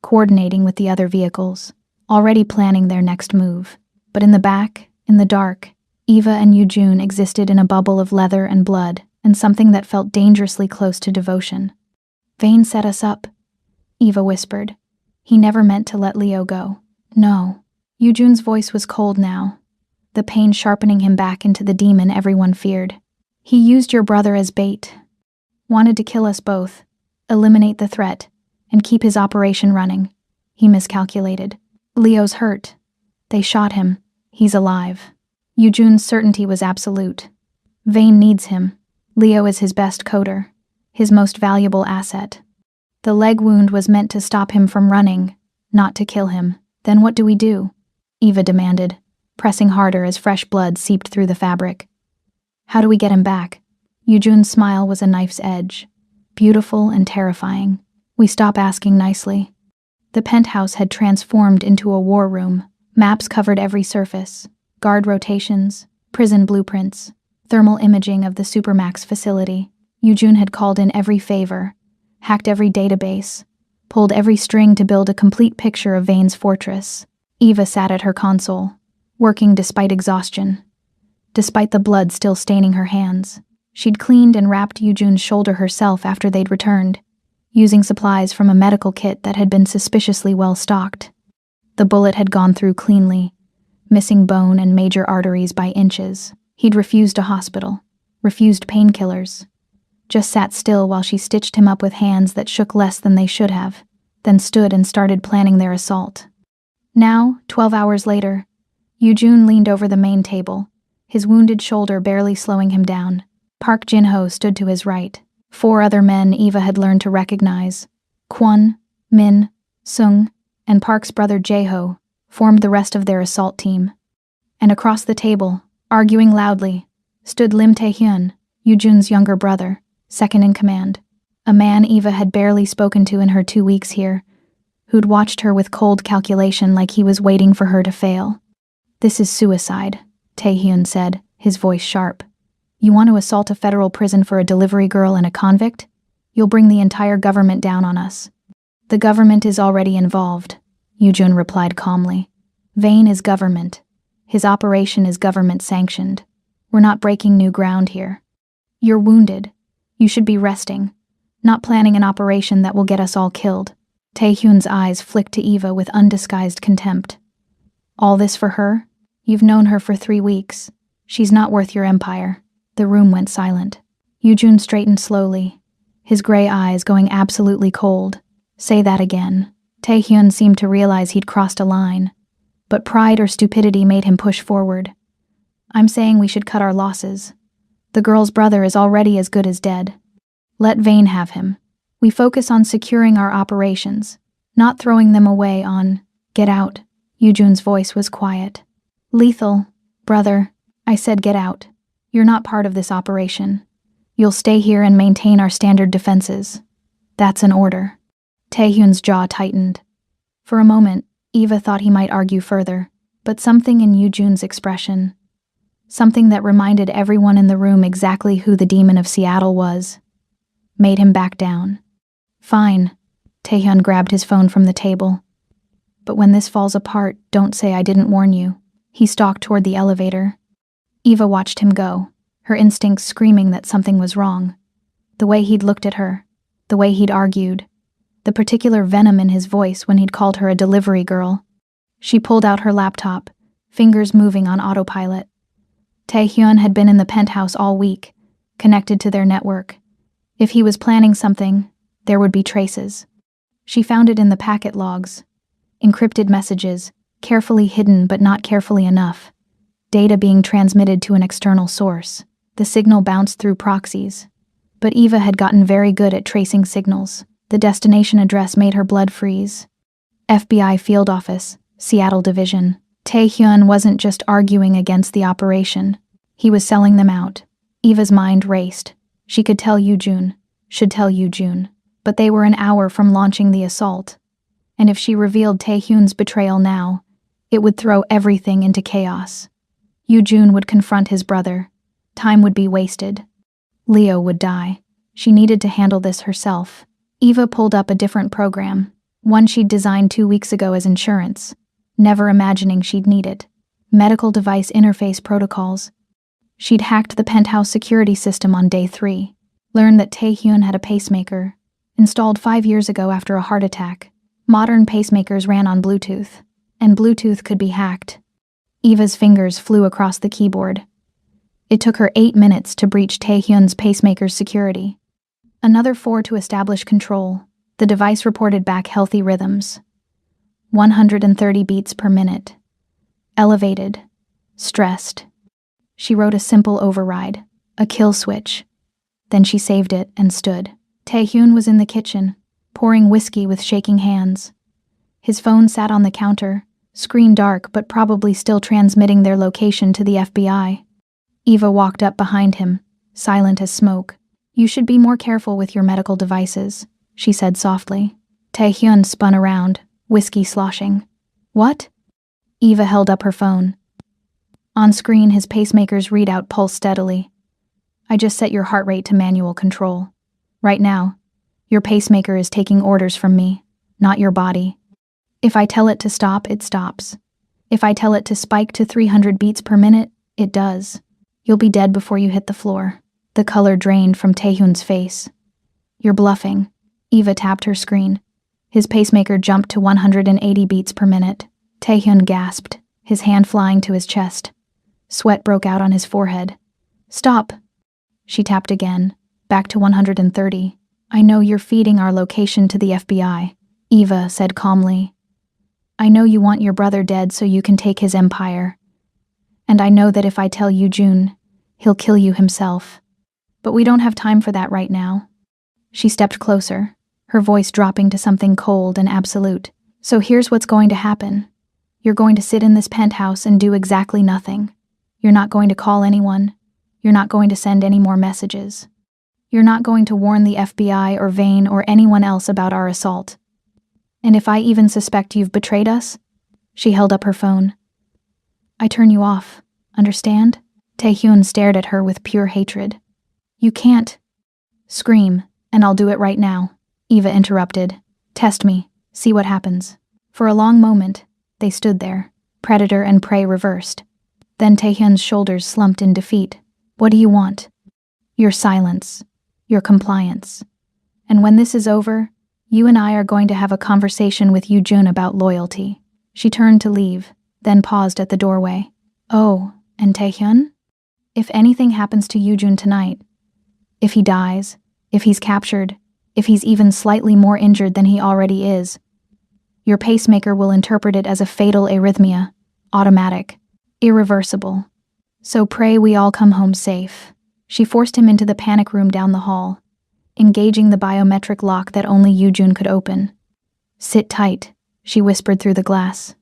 coordinating with the other vehicles, already planning their next move. But in the back, in the dark, Eva and Yujun existed in a bubble of leather and blood, and something that felt dangerously close to devotion. "Vane set us up," Eva whispered. "He never meant to let Leo go." "No." Yujun's voice was cold now, the pain sharpening him back into the demon everyone feared. "He used your brother as bait. Wanted to kill us both, eliminate the threat, and keep his operation running. He miscalculated. Leo's hurt. They shot him. He's alive." Yujun's certainty was absolute. Vane needs him. Leo is his best coder, his most valuable asset. The leg wound was meant to stop him from running, not to kill him. "Then what do we do?" Eva demanded, pressing harder as fresh blood seeped through the fabric. "How do we get him back?" Yujun's smile was a knife's edge, beautiful and terrifying. "We stop asking nicely." The penthouse had transformed into a war room. Maps covered every surface, guard rotations, prison blueprints, thermal imaging of the Supermax facility. Yujun had called in every favor, hacked every database, pulled every string to build a complete picture of Vane's fortress. Eva sat at her console, working despite exhaustion, despite the blood still staining her hands. She'd cleaned and wrapped Yujun's shoulder herself after they'd returned, using supplies from a medical kit that had been suspiciously well stocked. The bullet had gone through cleanly, missing bone and major arteries by inches. He'd refused a hospital, refused painkillers, just sat still while she stitched him up with hands that shook less than they should have, then stood and started planning their assault. Now, 12 hours later, Yujun leaned over the main table, his wounded shoulder barely slowing him down. Park Jin-ho stood to his right. 4 other men Eva had learned to recognize, Kwon, Min, Sung, and Park's brother Jae-ho, formed the rest of their assault team. And across the table, arguing loudly, stood Lim Tae-hyun, Yoojun's younger brother, second in command. A man Eva had barely spoken to in her 2 weeks here, who'd watched her with cold calculation like he was waiting for her to fail. "This is suicide," Tae-hyun said, his voice sharp. "You want to assault a federal prison for a delivery girl and a convict? You'll bring the entire government down on us." "The government is already involved," Yoojun replied calmly. "Vane is government. His operation is government-sanctioned. We're not breaking new ground here. You're wounded. You should be resting, not planning an operation that will get us all killed." Tae-hyun's eyes flicked to Eva with undisguised contempt. "All this for her? You've known her for 3 weeks. She's not worth your empire." The room went silent. Yoojun straightened slowly, his gray eyes going absolutely cold. "Say that again." Tae-hyun seemed to realize he'd crossed a line, but pride or stupidity made him push forward. "I'm saying we should cut our losses. The girl's brother is already as good as dead. Let Vane have him. We focus on securing our operations, not throwing them away on, get out." Yoojun's voice was quiet. "Lethal, brother. I said get out. You're not part of this operation. You'll stay here and maintain our standard defenses. That's an order." Tae-hyun's jaw tightened. For a moment, Eva thought he might argue further, but something in Yoojun's expression, something that reminded everyone in the room exactly who the demon of Seattle was, made him back down. "Fine." Tae-hyun grabbed his phone from the table. "But when this falls apart, don't say I didn't warn you." He stalked toward the elevator. Eva watched him go, her instincts screaming that something was wrong. The way he'd looked at her, the way he'd argued, the particular venom in his voice when he'd called her a delivery girl. She pulled out her laptop, fingers moving on autopilot. Tae-hyun had been in the penthouse all week, connected to their network. If he was planning something, there would be traces. She found it in the packet logs. Encrypted messages, carefully hidden but not carefully enough. Data being transmitted to an external source. The signal bounced through proxies. But Eva had gotten very good at tracing signals. The destination address made her blood freeze. FBI Field Office, Seattle Division. Tae-hyun wasn't just arguing against the operation. He was selling them out. Eva's mind raced. She could tell Yoojun, should tell Yoojun. But they were an hour from launching the assault. And if she revealed Tae-hyun's betrayal now, it would throw everything into chaos. Yoojun would confront his brother. Time would be wasted. Leo would die. She needed to handle this herself. Eva pulled up a different program, one she'd designed 2 weeks ago as insurance, never imagining she'd need it. Medical device interface protocols. She'd hacked the penthouse security system on day 3, learned that Tae-hyun had a pacemaker, installed 5 years ago after a heart attack. Modern pacemakers ran on Bluetooth, and Bluetooth could be hacked. Eva's fingers flew across the keyboard. It took her 8 minutes to breach Tae-hyun's pacemaker's security. Another 4 to establish control. The device reported back healthy rhythms. 130 beats per minute. Elevated. Stressed. She wrote a simple override, a kill switch. Then she saved it and stood. Tae-hyun was in the kitchen, pouring whiskey with shaking hands. His phone sat on the counter, screen dark but probably still transmitting their location to the FBI. Eva walked up behind him, silent as smoke. "You should be more careful with your medical devices," she said softly. Tae-hyun spun around, whiskey sloshing. "What?" Eva held up her phone. On screen, his pacemaker's readout pulsed steadily. "I just set your heart rate to manual control. Right now, your pacemaker is taking orders from me, not your body. If I tell it to stop, it stops. If I tell it to spike to 300 beats per minute, it does. You'll be dead before you hit the floor." The color drained from Tae-hyun's face. "You're bluffing." Eva tapped her screen. His pacemaker jumped to 180 beats per minute. Tae-hyun gasped, his hand flying to his chest. Sweat broke out on his forehead. "Stop." She tapped again, back to 130. "I know you're feeding our location to the FBI," Eva said calmly. "I know you want your brother dead so you can take his empire. And I know that if I tell Yoojun, he'll kill you himself. But we don't have time for that right now." She stepped closer, her voice dropping to something cold and absolute. "So here's what's going to happen. You're going to sit in this penthouse and do exactly nothing. You're not going to call anyone. You're not going to send any more messages. You're not going to warn the FBI or Vane or anyone else about our assault. And if I even suspect you've betrayed us," she held up her phone, "I turn you off, understand?" Taehyun stared at her with pure hatred. "You can't." "Scream, and I'll do it right now," Eva interrupted. "Test me, see what happens." For a long moment, they stood there, predator and prey reversed. Then Taehyun's shoulders slumped in defeat. "What do you want?" "Your silence, your compliance. And when this is over, you and I are going to have a conversation with Yoojun about loyalty." She turned to leave, then paused at the doorway. "Oh, and Taehyun? If anything happens to Yoojun tonight, if he dies, if he's captured, if he's even slightly more injured than he already is, your pacemaker will interpret it as a fatal arrhythmia, automatic, irreversible. So pray we all come home safe." She forced him into the panic room down the hall, engaging the biometric lock that only Yoojun could open. "Sit tight," she whispered through the glass.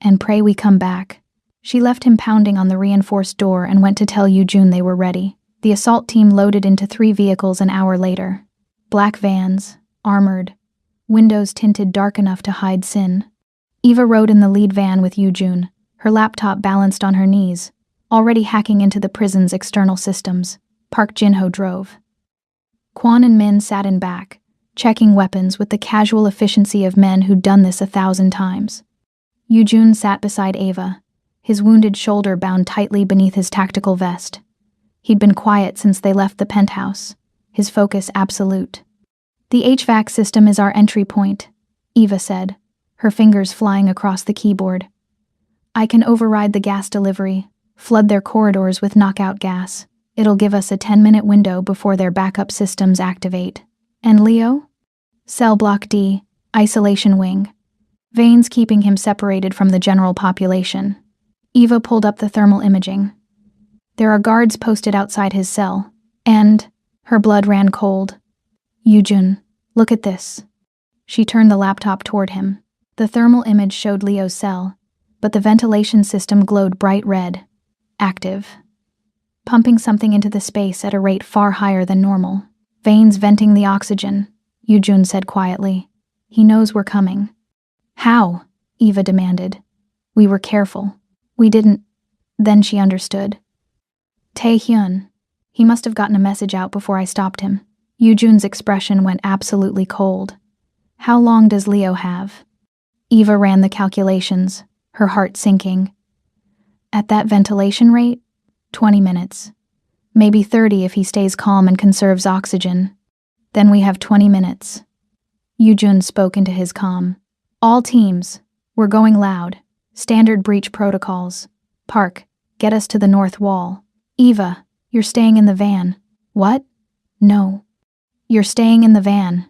"And pray we come back." She left him pounding on the reinforced door and went to tell Yoojun they were ready. The assault team loaded into 3 vehicles an hour later. Black vans, armored, windows tinted dark enough to hide sin. Eva rode in the lead van with Yoojun, her laptop balanced on her knees, already hacking into the prison's external systems. Park Jin-ho drove. Kwon and Min sat in back, checking weapons with the casual efficiency of men who'd done this 1,000 times. Yoojun sat beside Eva, his wounded shoulder bound tightly beneath his tactical vest. He'd been quiet since they left the penthouse, his focus absolute. "The HVAC system is our entry point," Eva said, her fingers flying across the keyboard. "I can override the gas delivery, flood their corridors with knockout gas. It'll give us a 10-minute window before their backup systems activate." "And Leo?" "Cell Block D, isolation wing. Vane's keeping him separated from the general population." Eva pulled up the thermal imaging. "There are guards posted outside his cell, and..." Her blood ran cold. "Yoojun, look at this." She turned the laptop toward him. The thermal image showed Leo's cell, but the ventilation system glowed bright red. Active. Pumping something into the space at a rate far higher than normal. "Vane's venting the oxygen," Yoojun said quietly. "He knows we're coming." "How?" Eva demanded. "We were careful. We didn't..." Then she understood. "Taehyun. He must have gotten a message out before I stopped him." Yoojun's expression went absolutely cold. "How long does Leo have?" Eva ran the calculations, her heart sinking. "At that ventilation rate, 20 minutes. Maybe 30 if he stays calm and conserves oxygen. Then we have 20 minutes. Yoojun spoke into his calm. "All teams, we're going loud. Standard breach protocols. Park, get us to the north wall." "Eva, you're staying in the van." "What?" "No. You're staying in the van,"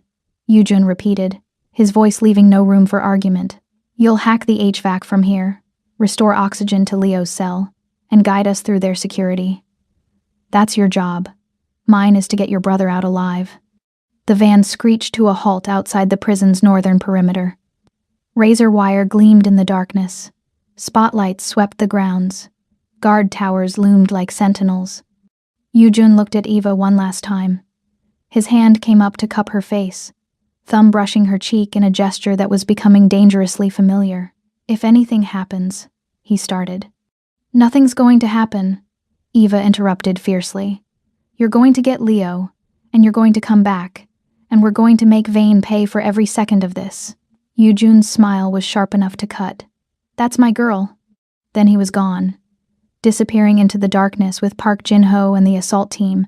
Yoojun repeated, his voice leaving no room for argument. "You'll hack the HVAC from here, restore oxygen to Leo's cell, and guide us through their security. That's your job. Mine is to get your brother out alive." The van screeched to a halt outside the prison's northern perimeter. Razor wire gleamed in the darkness. Spotlights swept the grounds. Guard towers loomed like sentinels. Yoojun looked at Eva one last time. His hand came up to cup her face, thumb brushing her cheek in a gesture that was becoming dangerously familiar. "If anything happens," he started. "Nothing's going to happen," Eva interrupted fiercely. "You're going to get Leo, and you're going to come back, and we're going to make Vane pay for every second of this." Yoojun's smile was sharp enough to cut. "That's my girl." Then he was gone, disappearing into the darkness with Park Jin-ho and the assault team,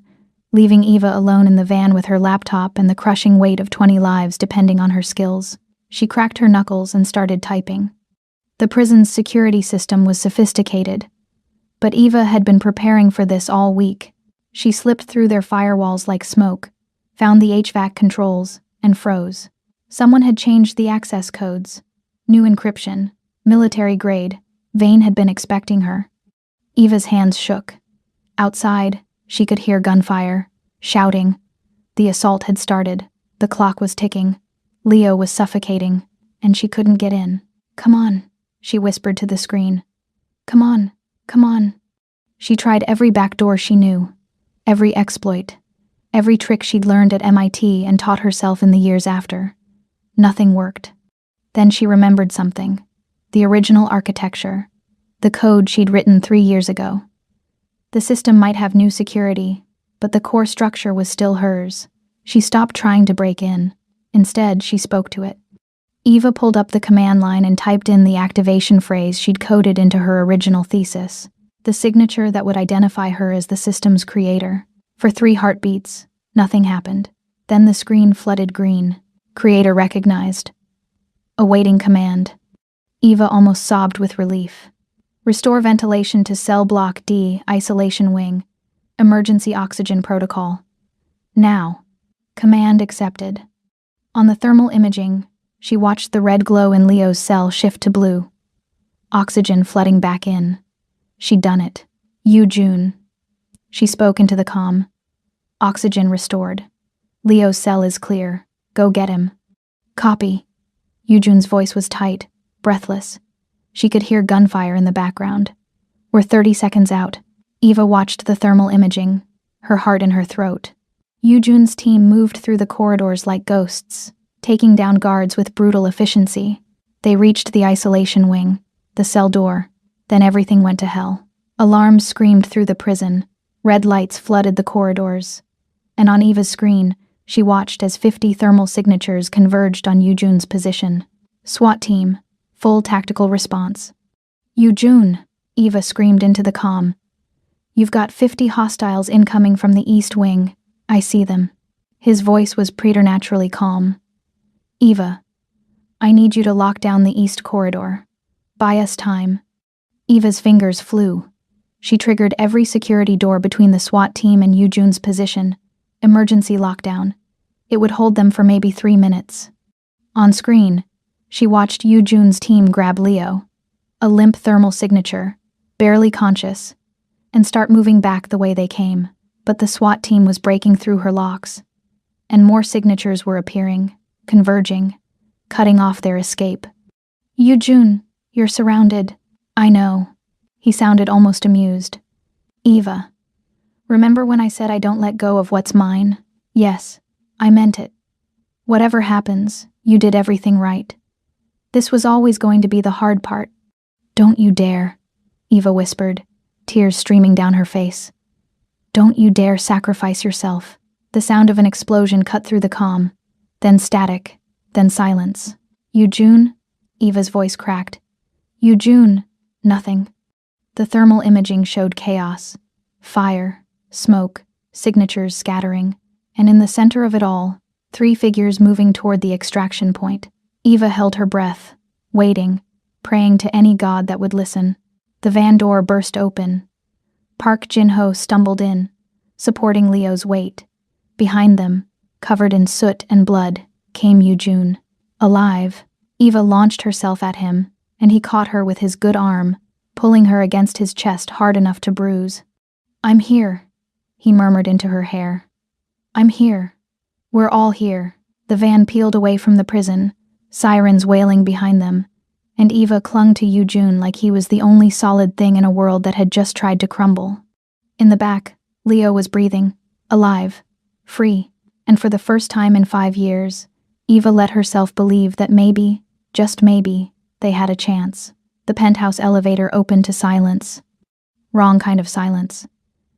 leaving Eva alone in the van with her laptop and the crushing weight of 20 lives depending on her skills. She cracked her knuckles and started typing. The prison's security system was sophisticated, but Eva had been preparing for this all week. She slipped through their firewalls like smoke, found the HVAC controls, and froze. Someone had changed the access codes. New encryption, military grade. Vane had been expecting her. Eva's hands shook. Outside, she could hear gunfire, shouting. The assault had started. The clock was ticking. Leo was suffocating, and she couldn't get in. "Come on," she whispered to the screen. "Come on, come on." She tried every back door she knew, Every exploit, every trick she'd learned at MIT and taught herself in the years after. Nothing worked. Then she remembered something. The original architecture. The code she'd written 3 years ago. The system might have new security, but the core structure was still hers. She stopped trying to break in. Instead, she spoke to it. Eva pulled up the command line and typed in the activation phrase she'd coded into her original thesis, the signature that would identify her as the system's creator. For 3 heartbeats, nothing happened. Then the screen flooded green. Creator recognized. Awaiting command. Eva almost sobbed with relief. Restore ventilation to cell block D, isolation wing. Emergency oxygen protocol. Now. Command accepted. On the thermal imaging, she watched the red glow in Leo's cell shift to blue. Oxygen flooding back in. She'd done it. June. She spoke into the comm. Oxygen restored. Leo's cell is clear. Go get him. Copy. June's voice was tight, breathless. She could hear gunfire in the background. We're 30 seconds out. Eva watched the thermal imaging, her heart in her throat. June's team moved through the corridors like ghosts, taking down guards with brutal efficiency. They reached the isolation wing, the cell door. Then everything went to hell. Alarms screamed through the prison. Red lights flooded the corridors. And on Eva's screen, she watched as 50 thermal signatures converged on June's position. SWAT team, full tactical response. June, Eva screamed into the comm. You've got 50 hostiles incoming from the east wing. I see them. His voice was preternaturally calm. Eva, I need you to lock down the east corridor. Buy us time. Eva's fingers flew. She triggered every security door between the SWAT team and June's position. Emergency lockdown. It would hold them for maybe 3 minutes. On screen, she watched June's team grab Leo, a limp thermal signature, barely conscious, and start moving back the way they came. But the SWAT team was breaking through her locks, and more signatures were appearing, converging, cutting off their escape. June, you're surrounded. I know. He sounded almost amused. Eva, remember when I said I don't let go of what's mine? Yes, I meant it. Whatever happens, you did everything right. This was always going to be the hard part. Don't you dare, Eva whispered, tears streaming down her face. Don't you dare sacrifice yourself. The sound of an explosion cut through the comm, then static, then silence. June? Eva's voice cracked. June? Nothing. The thermal imaging showed chaos. Fire, smoke, signatures scattering, and in the center of it all, 3 figures moving toward the extraction point. Eva held her breath, waiting, praying to any god that would listen. The van door burst open. Park Jin-ho stumbled in, supporting Leo's weight. Behind them, covered in soot and blood, came June. Alive, Eva launched herself at him, and he caught her with his good arm, pulling her against his chest hard enough to bruise. I'm here, he murmured into her hair. I'm here. We're all here. The van peeled away from the prison, sirens wailing behind them, and Eva clung to June like he was the only solid thing in a world that had just tried to crumble. In the back, Leo was breathing, alive, free, and for the first time in 5 years, Eva let herself believe that maybe, just maybe, they had a chance. The penthouse elevator opened to silence. Wrong kind of silence.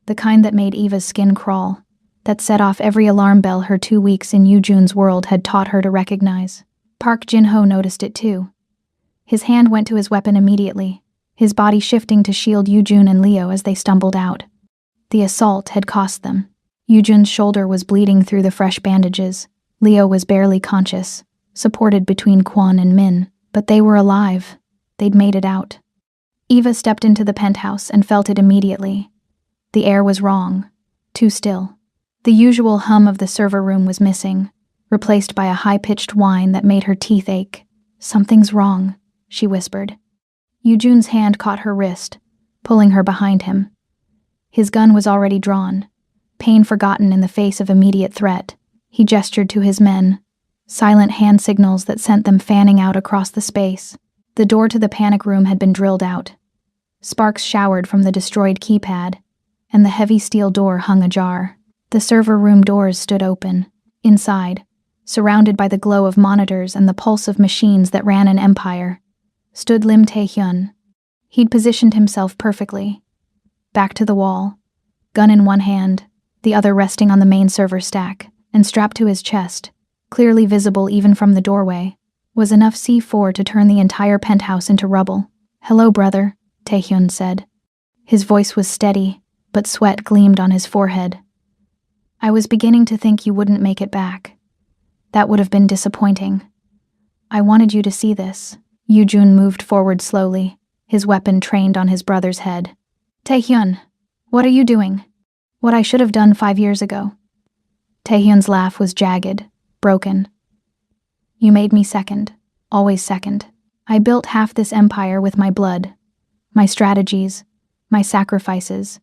The kind that made Eva's skin crawl, that set off every alarm bell her 2 weeks in June's world had taught her to recognize. Park Jin-ho noticed it too. His hand went to his weapon immediately, his body shifting to shield June and Leo as they stumbled out. The assault had cost them. June's shoulder was bleeding through the fresh bandages. Leo was barely conscious, supported between Kwon and Min, but they were alive. They'd made it out. Eva stepped into the penthouse and felt it immediately. The air was wrong, too still. The usual hum of the server room was missing, replaced by a high-pitched whine that made her teeth ache. Something's wrong, she whispered. June's hand caught her wrist, pulling her behind him. His gun was already drawn, pain forgotten in the face of immediate threat. He gestured to his men, silent hand signals that sent them fanning out across the space. The door to the panic room had been drilled out. Sparks showered from the destroyed keypad, and the heavy steel door hung ajar. The server room doors stood open. Inside, surrounded by the glow of monitors and the pulse of machines that ran an empire, stood Lim Tae-hyun. He'd positioned himself perfectly. Back to the wall, gun in one hand, the other resting on the main server stack, and strapped to his chest, clearly visible even from the doorway, was enough C4 to turn the entire penthouse into rubble. "Hello, brother," Tae-hyun said. His voice was steady, but sweat gleamed on his forehead. "I was beginning to think you wouldn't make it back. That would have been disappointing. I wanted you to see this." Yoo-jun moved forward slowly, his weapon trained on his brother's head. "Tae-hyun, what are you doing?" "What I should have done 5 years ago." Tae-hyun's laugh was jagged, broken. "You made me second, always second. I built half this empire with my blood, my strategies, my sacrifices,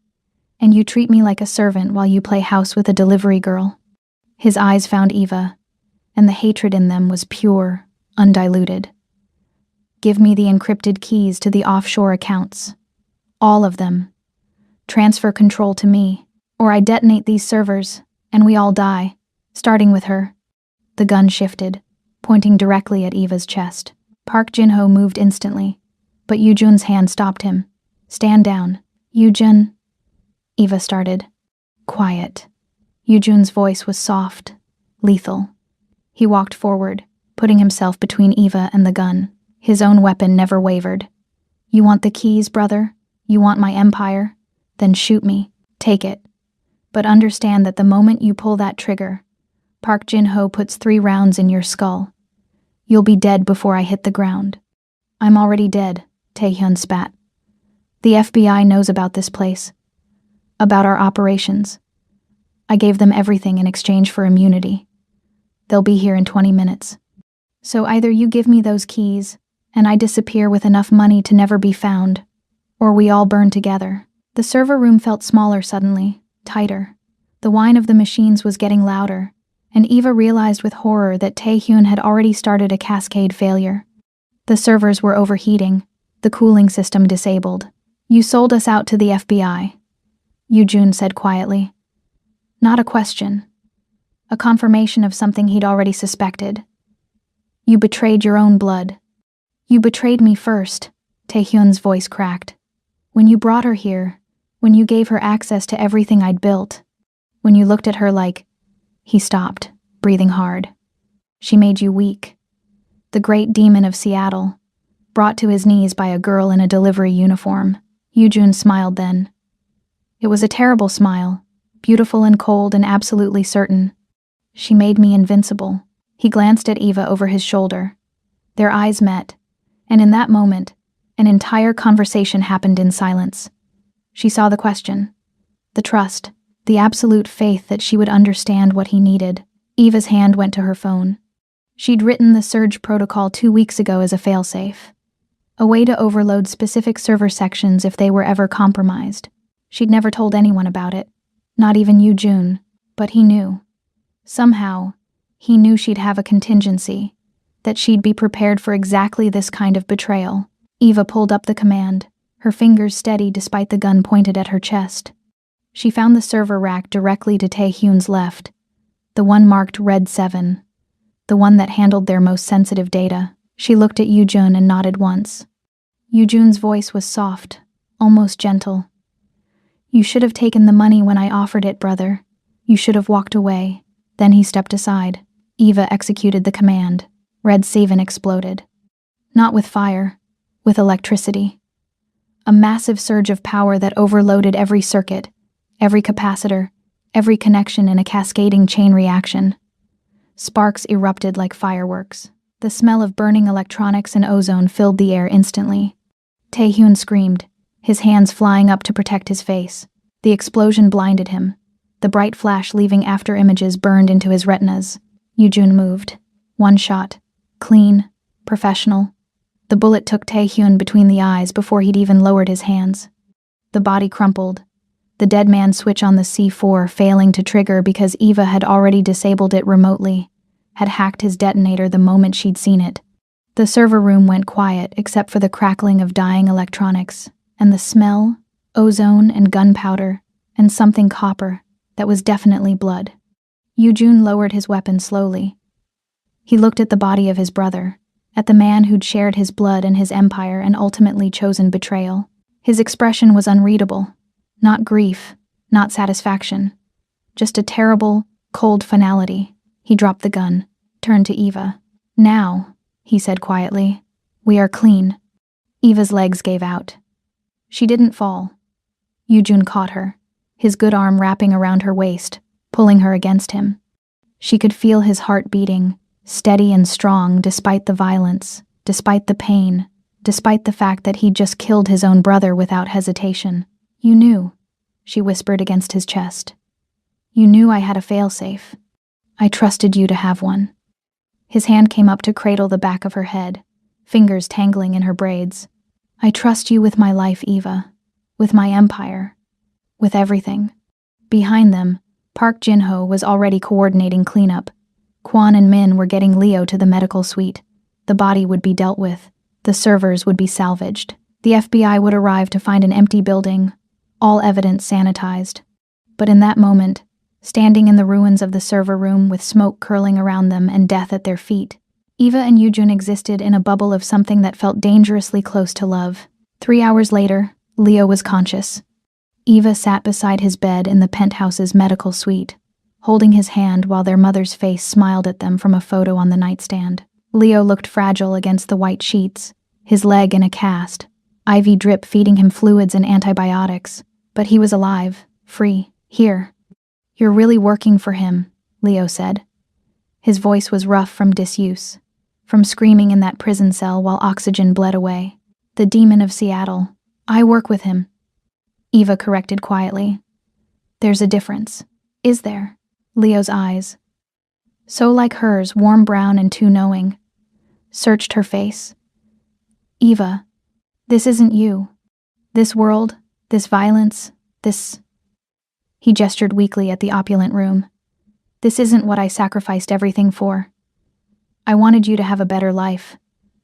and you treat me like a servant while you play house with a delivery girl." His eyes found Eva, and the hatred in them was pure, undiluted. "Give me the encrypted keys to the offshore accounts. All of them. Transfer control to me, or I detonate these servers, and we all die, starting with her." The gun shifted, pointing directly at Eva's chest. Park Jin-ho moved instantly, but Yoo-jun's hand stopped him. "Stand down." "Yoo-jun," Eva started. "Quiet." Yoo-jun's voice was soft, lethal. He walked forward, putting himself between Eva and the gun. His own weapon never wavered. "You want the keys, brother? You want my empire? Then shoot me. Take it. But understand that the moment you pull that trigger, Park Jin-ho puts 3 rounds in your skull. You'll be dead before I hit the ground." "I'm already dead," Tae-hyun spat. "The FBI knows about this place. About our operations. I gave them everything in exchange for immunity. They'll be here in 20 minutes. So either you give me those keys, and I disappear with enough money to never be found, or we all burn together." The server room felt smaller suddenly, tighter. The whine of the machines was getting louder, and Eva realized with horror that Tae-hyun had already started a cascade failure. The servers were overheating, the cooling system disabled. "You sold us out to the FBI," Yoo-jun said quietly. Not a question. A confirmation of something he'd already suspected. "You betrayed your own blood." "You betrayed me first," Tae-hyun's voice cracked. "When you brought her here, when you gave her access to everything I'd built, when you looked at her like—" He stopped, breathing hard. "She made you weak. The great demon of Seattle, brought to his knees by a girl in a delivery uniform." Yoo-jun smiled then. It was a terrible smile, beautiful and cold and absolutely certain. "She made me invincible." He glanced at Eva over his shoulder. Their eyes met, and in that moment, an entire conversation happened in silence. She saw the question, the trust, the absolute faith that she would understand what he needed. Eva's hand went to her phone. She'd written the surge protocol 2 weeks ago as a failsafe, a way to overload specific server sections if they were ever compromised. She'd never told anyone about it, not even Yoo-jun, but he knew. Somehow, he knew she'd have a contingency, that she'd be prepared for exactly this kind of betrayal. Eva pulled up the command, her fingers steady despite the gun pointed at her chest. She found the server rack directly to Tae-hyun's left, the one marked Red 7, the one that handled their most sensitive data. She looked at Yoo-jun and nodded once. Yoo-jun's voice was soft, almost gentle. "You should have taken the money when I offered it, brother. You should have walked away." Then he stepped aside. Eva executed the command. Red 7 exploded. Not with fire, with electricity. A massive surge of power that overloaded every circuit, every capacitor, every connection in a cascading chain reaction. Sparks erupted like fireworks. The smell of burning electronics and ozone filled the air instantly. Tae-hyun screamed, his hands flying up to protect his face. The explosion blinded him. The bright flash leaving after images burned into his retinas. Yoo-jun moved. One shot. Clean. Professional. The bullet took Tae-hyun between the eyes before he'd even lowered his hands. The body crumpled. The dead man switch on the C4 failing to trigger because Eva had already disabled it remotely, had hacked his detonator the moment she'd seen it. The server room went quiet except for the crackling of dying electronics, and the smell, ozone and gunpowder, and something copper that was definitely blood. Yoojun lowered his weapon slowly. He looked at the body of his brother, at the man who'd shared his blood and his empire and ultimately chosen betrayal. His expression was unreadable. Not grief, not satisfaction. Just a terrible, cold finality. He dropped the gun, turned to Eva. "Now," he said quietly, "we are clean." Eva's legs gave out. She didn't fall. Yoojun caught her, his good arm wrapping around her waist, pulling her against him. She could feel his heart beating, steady and strong despite the violence, despite the pain, despite the fact that he'd just killed his own brother without hesitation. "You knew," she whispered against his chest. "You knew I had a failsafe. I trusted you to have one." His hand came up to cradle the back of her head, fingers tangling in her braids. "I trust you with my life, Eva. With my empire. With everything." Behind them, Park Jin-ho was already coordinating cleanup. Kwon and Min were getting Leo to the medical suite. The body would be dealt with. The servers would be salvaged. The FBI would arrive to find an empty building, all evidence sanitized. But in that moment, standing in the ruins of the server room with smoke curling around them and death at their feet, Eva and Yoojun existed in a bubble of something that felt dangerously close to love. 3 hours later, Leo was conscious. Eva sat beside his bed in the penthouse's medical suite, holding his hand while their mother's face smiled at them from a photo on the nightstand. Leo looked fragile against the white sheets, his leg in a cast, IV drip feeding him fluids and antibiotics. But he was alive, free, here. "You're really working for him," Leo said. His voice was rough from disuse, from screaming in that prison cell while oxygen bled away. "The demon of Seattle. I work with him." Eva corrected quietly. "There's a difference." "Is there?" Leo's eyes, so like hers, warm brown and too knowing, searched her face. "Eva, this isn't you. This world, this violence, this..." He gestured weakly at the opulent room. "This isn't what I sacrificed everything for. I wanted you to have a better life,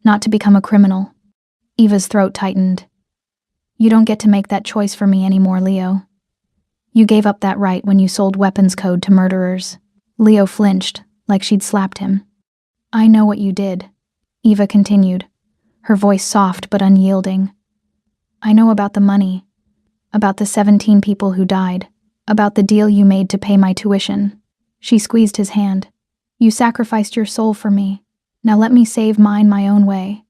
not to become a criminal." Eva's throat tightened. "You don't get to make that choice for me anymore, Leo. You gave up that right when you sold weapons code to murderers." Leo flinched, like she'd slapped him. "I know what you did," Eva continued, her voice soft but unyielding. "I know about the money, about the 17 people who died, about the deal you made to pay my tuition." She squeezed his hand. "You sacrificed your soul for me. Now let me save mine my own way."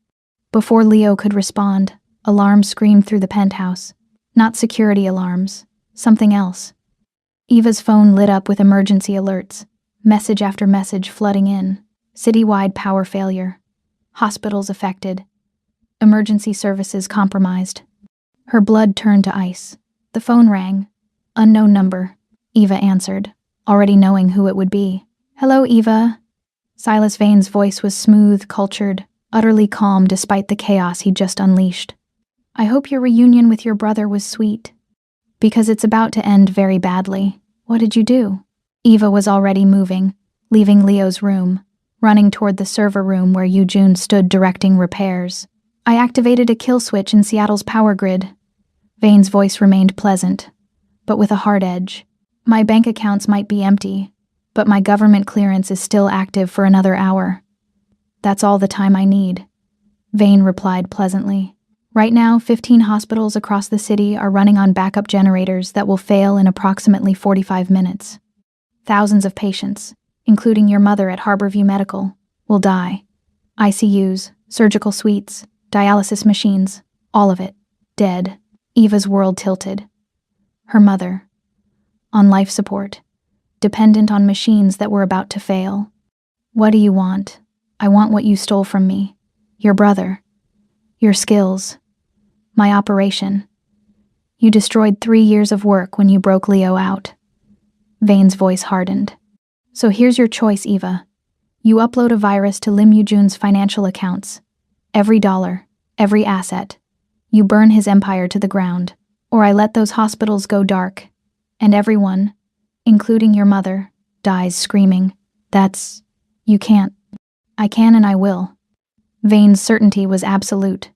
Before Leo could respond, alarms screamed through the penthouse. Not security alarms, something else. Eva's phone lit up with emergency alerts, message after message flooding in. Citywide power failure. Hospitals affected. Emergency services compromised. Her blood turned to ice. The phone rang. Unknown number. Eva answered, already knowing who it would be. "Hello, Eva." Silas Vane's voice was smooth, cultured, utterly calm despite the chaos he'd just unleashed. "I hope your reunion with your brother was sweet. Because it's about to end very badly. What did you do?" Eva was already moving, leaving Leo's room, running toward the server room where Yoojun stood directing repairs. "I activated a kill switch in Seattle's power grid." Vane's voice remained pleasant, but with a hard edge. "My bank accounts might be empty, but my government clearance is still active for another hour. That's all the time I need," Vane replied pleasantly. "Right now, 15 hospitals across the city are running on backup generators that will fail in approximately 45 minutes. Thousands of patients, including your mother at Harborview Medical, will die. ICUs, surgical suites, dialysis machines, all of it, dead." Eva's world tilted. Her mother, on life support, dependent on machines that were about to fail. "What do you want?" "I want what you stole from me. Your brother. Your skills. My operation. You destroyed 3 years of work when you broke Leo out." Vane's voice hardened. "So here's your choice, Eva. You upload a virus to Lim Yoojun's financial accounts. Every dollar, every asset. You burn his empire to the ground. Or I let those hospitals go dark, and everyone, including your mother, dies screaming. That's... You can't." "I can and I will." Vane's certainty was absolute.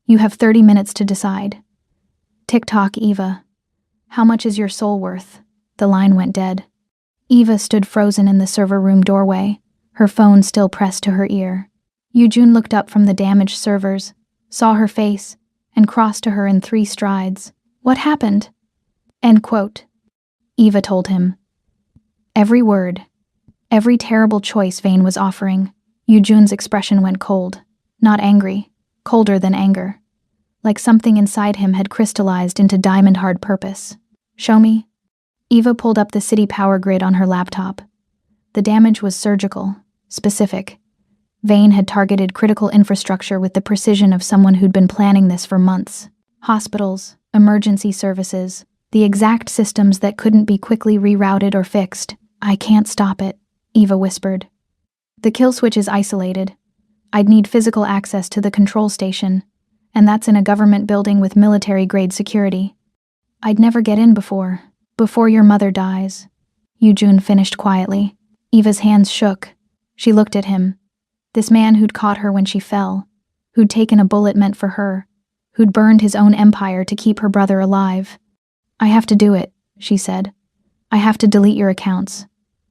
"You have 30 minutes to decide." "Tick-tock, Eva." How much is your soul worth? The line went dead. Eva stood frozen in the server room doorway, her phone still pressed to her ear. Yujun looked up from the damaged servers, saw her face, and crossed to her in 3 strides. What happened? End quote. Eva told him. Every word, every terrible choice Vane was offering. Yujun's expression went cold. Not angry, colder than anger. Like something inside him had crystallized into diamond-hard purpose. Show me. Eva pulled up the city power grid on her laptop. The damage was surgical, specific. Vane had targeted critical infrastructure with the precision of someone who'd been planning this for months. Hospitals, emergency services, the exact systems that couldn't be quickly rerouted or fixed. I can't stop it, Eva whispered. The kill switch is isolated. I'd need physical access to the control station, and that's in a government building with military-grade security. I'd never get in before your mother dies. Yujun finished quietly. Eva's hands shook. She looked at him. This man who'd caught her when she fell, who'd taken a bullet meant for her, who'd burned his own empire to keep her brother alive. I have to do it, she said. I have to delete your accounts.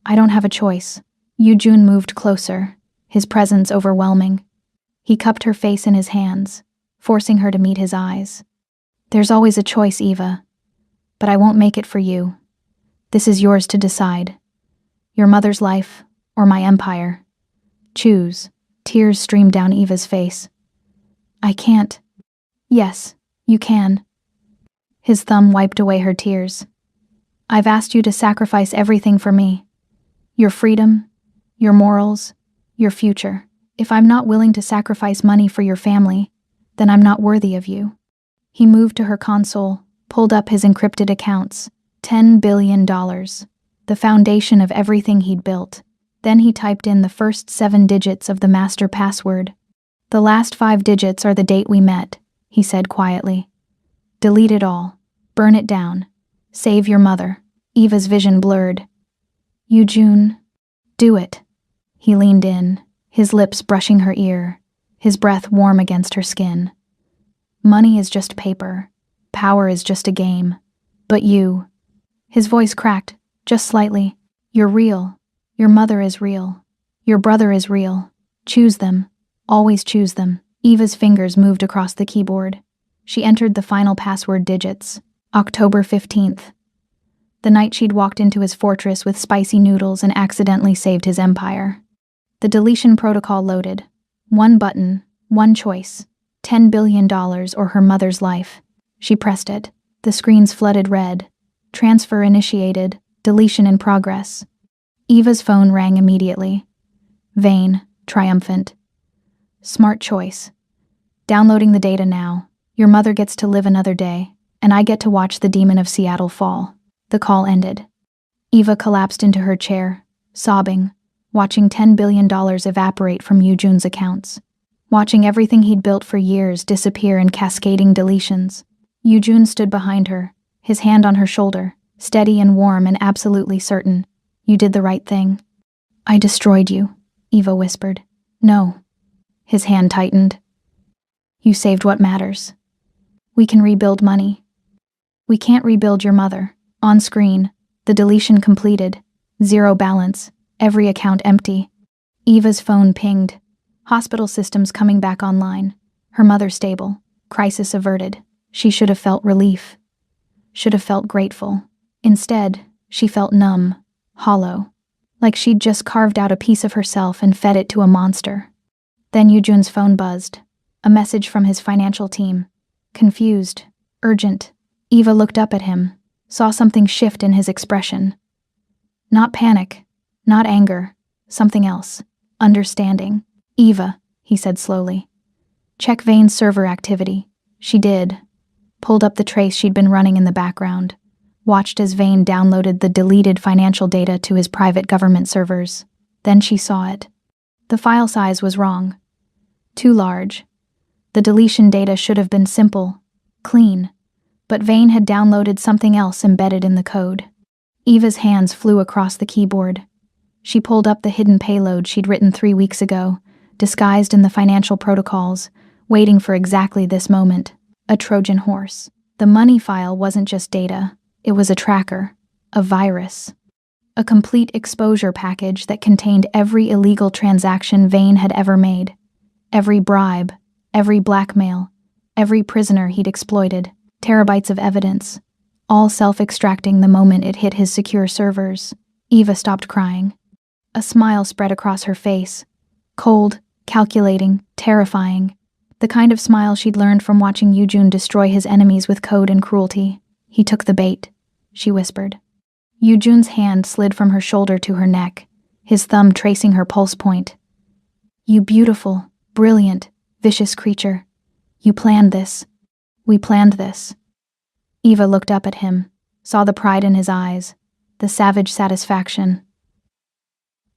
I don't have a choice. Yujun moved closer, his presence overwhelming. He cupped her face in his hands, forcing her to meet his eyes. There's always a choice, Eva. But I won't make it for you. This is yours to decide. Your mother's life, or my empire. Choose. Tears streamed down Eva's face. I can't. Yes, you can. His thumb wiped away her tears. I've asked you to sacrifice everything for me. Your freedom, your morals, your future. If I'm not willing to sacrifice money for your family, then I'm not worthy of you. He moved to her console, pulled up his encrypted accounts. $10 billion. The foundation of everything he'd built. Then he typed in the first 7 digits of the master password. The last 5 digits are the date we met, he said quietly. Delete it all. Burn it down. Save your mother. Eva's vision blurred. Yujun, do it. He leaned in, his lips brushing her ear, his breath warm against her skin. Money is just paper. Power is just a game. But you. His voice cracked, just slightly. You're real. Your mother is real. Your brother is real. Choose them. Always choose them. Eva's fingers moved across the keyboard. She entered the final password digits. October 15th. The night she'd walked into his fortress with spicy noodles and accidentally saved his empire. The deletion protocol loaded. 1 button, 1 choice. $10 billion or her mother's life. She pressed it. The screens flooded red. Transfer initiated. Deletion in progress. Eva's phone rang immediately. Vane, triumphant. Smart choice. Downloading the data now. Your mother gets to live another day, and I get to watch the demon of Seattle fall. The call ended. Eva collapsed into her chair, sobbing, watching $10 billion evaporate from Yujun's accounts. Watching everything he'd built for years disappear in cascading deletions. Yujun stood behind her, his hand on her shoulder, steady and warm and absolutely certain. You did the right thing. I destroyed you, Eva whispered. No. His hand tightened. You saved what matters. We can rebuild money. We can't rebuild your mother. On screen, the deletion completed. 0 balance. Every account empty. Eva's phone pinged. Hospital systems coming back online. Her mother stable. Crisis averted. She should have felt relief. Should have felt grateful. Instead, she felt numb. Hollow, like she'd just carved out a piece of herself and fed it to a monster. Then Yujun's phone buzzed. A message from his financial team. Confused, urgent. Eva looked up at him, saw something shift in his expression. Not panic, not anger, something else. Understanding. Eva, he said slowly. Check Vane's server activity. She did. Pulled up the trace she'd been running in the background. Watched as Vane downloaded the deleted financial data to his private government servers. Then she saw it. The file size was wrong. Too large. The deletion data should have been simple, clean, but Vane had downloaded something else embedded in the code. Eva's hands flew across the keyboard. She pulled up the hidden payload she'd written 3 weeks ago, disguised in the financial protocols, waiting for exactly this moment. A Trojan horse. The money file wasn't just data. It was a tracker, a virus, a complete exposure package that contained every illegal transaction Vane had ever made, every bribe, every blackmail, every prisoner he'd exploited, terabytes of evidence, all self-extracting the moment it hit his secure servers. Eva stopped crying. A smile spread across her face, cold, calculating, terrifying, the kind of smile she'd learned from watching Yujun destroy his enemies with code and cruelty. He took the bait, she whispered. Yujun's hand slid from her shoulder to her neck, his thumb tracing her pulse point. You beautiful, brilliant, vicious creature. You planned this. We planned this. Eva looked up at him, saw the pride in his eyes, the savage satisfaction.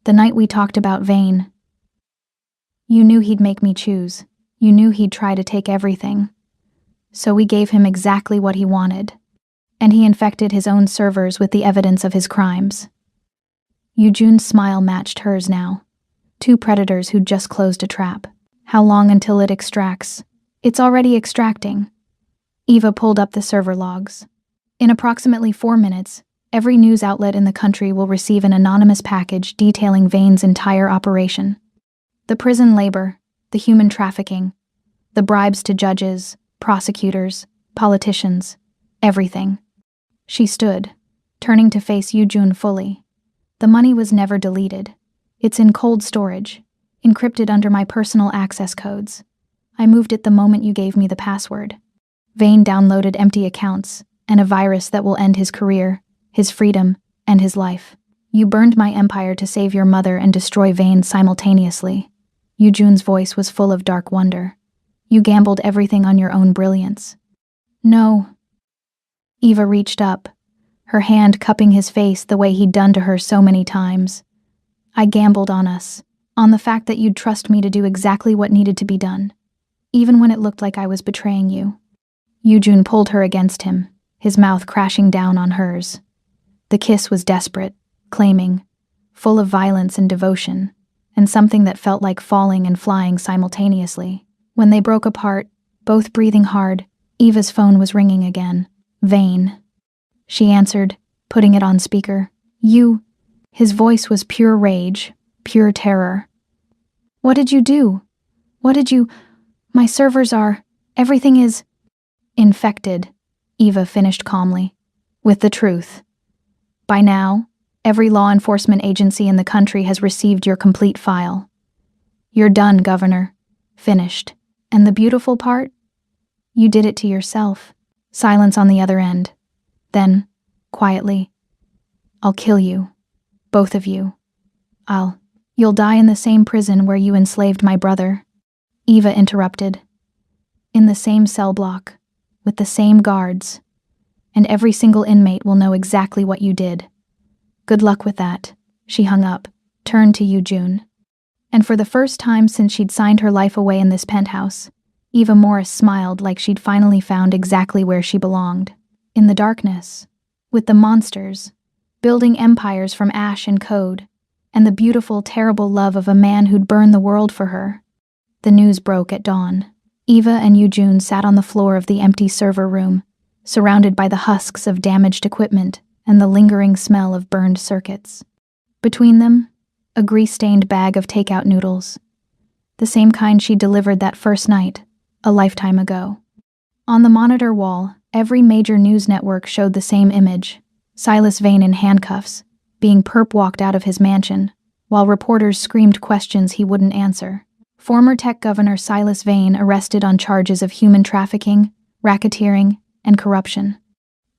The night we talked about Vane. You knew he'd make me choose. You knew he'd try to take everything. So we gave him exactly what he wanted. And he infected his own servers with the evidence of his crimes. Yujun's smile matched hers now. Two predators who'd just closed a trap. How long until it extracts? It's already extracting. Eva pulled up the server logs. In approximately 4 minutes, every news outlet in the country will receive an anonymous package detailing Vane's entire operation. The prison labor, the human trafficking, the bribes to judges, prosecutors, politicians, everything. She stood, turning to face Yujun fully. The money was never deleted. It's in cold storage, encrypted under my personal access codes. I moved it the moment you gave me the password. Vane downloaded empty accounts and a virus that will end his career, his freedom, and his life. You burned my empire to save your mother and destroy Vane simultaneously. Yujun's voice was full of dark wonder. You gambled everything on your own brilliance. No. Eva reached up, her hand cupping his face the way he'd done to her so many times. I gambled on us, on the fact that you'd trust me to do exactly what needed to be done, even when it looked like I was betraying you. Yujun pulled her against him, his mouth crashing down on hers. The kiss was desperate, claiming, full of violence and devotion, and something that felt like falling and flying simultaneously. When they broke apart, both breathing hard, Eva's phone was ringing again. Vane. She answered, putting it on speaker. You. His voice was pure rage, pure terror. What did you do? What did you... My servers are... Everything is... Infected, Eva finished calmly. With the truth. By now, every law enforcement agency in the country has received your complete file. You're done, Governor. Finished. And the beautiful part? You did it to yourself. Silence on the other end. Then, quietly, I'll kill you. Both of you. You'll die in the same prison where you enslaved my brother. Eva interrupted. In the same cell block, with the same guards, and every single inmate will know exactly what you did. Good luck with that. She hung up, turned to Yujun. And for the first time since she'd signed her life away in this penthouse, Eva Morris smiled like she'd finally found exactly where she belonged. In the darkness, with the monsters, building empires from ash and code, and the beautiful, terrible love of a man who'd burn the world for her. The news broke at dawn. Eva and Yujun sat on the floor of the empty server room, surrounded by the husks of damaged equipment and the lingering smell of burned circuits. Between them, a grease-stained bag of takeout noodles, the same kind she delivered that first night, a lifetime ago. On the monitor wall, every major news network showed the same image, Silas Vane in handcuffs, being perp-walked out of his mansion, while reporters screamed questions he wouldn't answer. Former Tech Governor Silas Vane arrested on charges of human trafficking, racketeering, and corruption.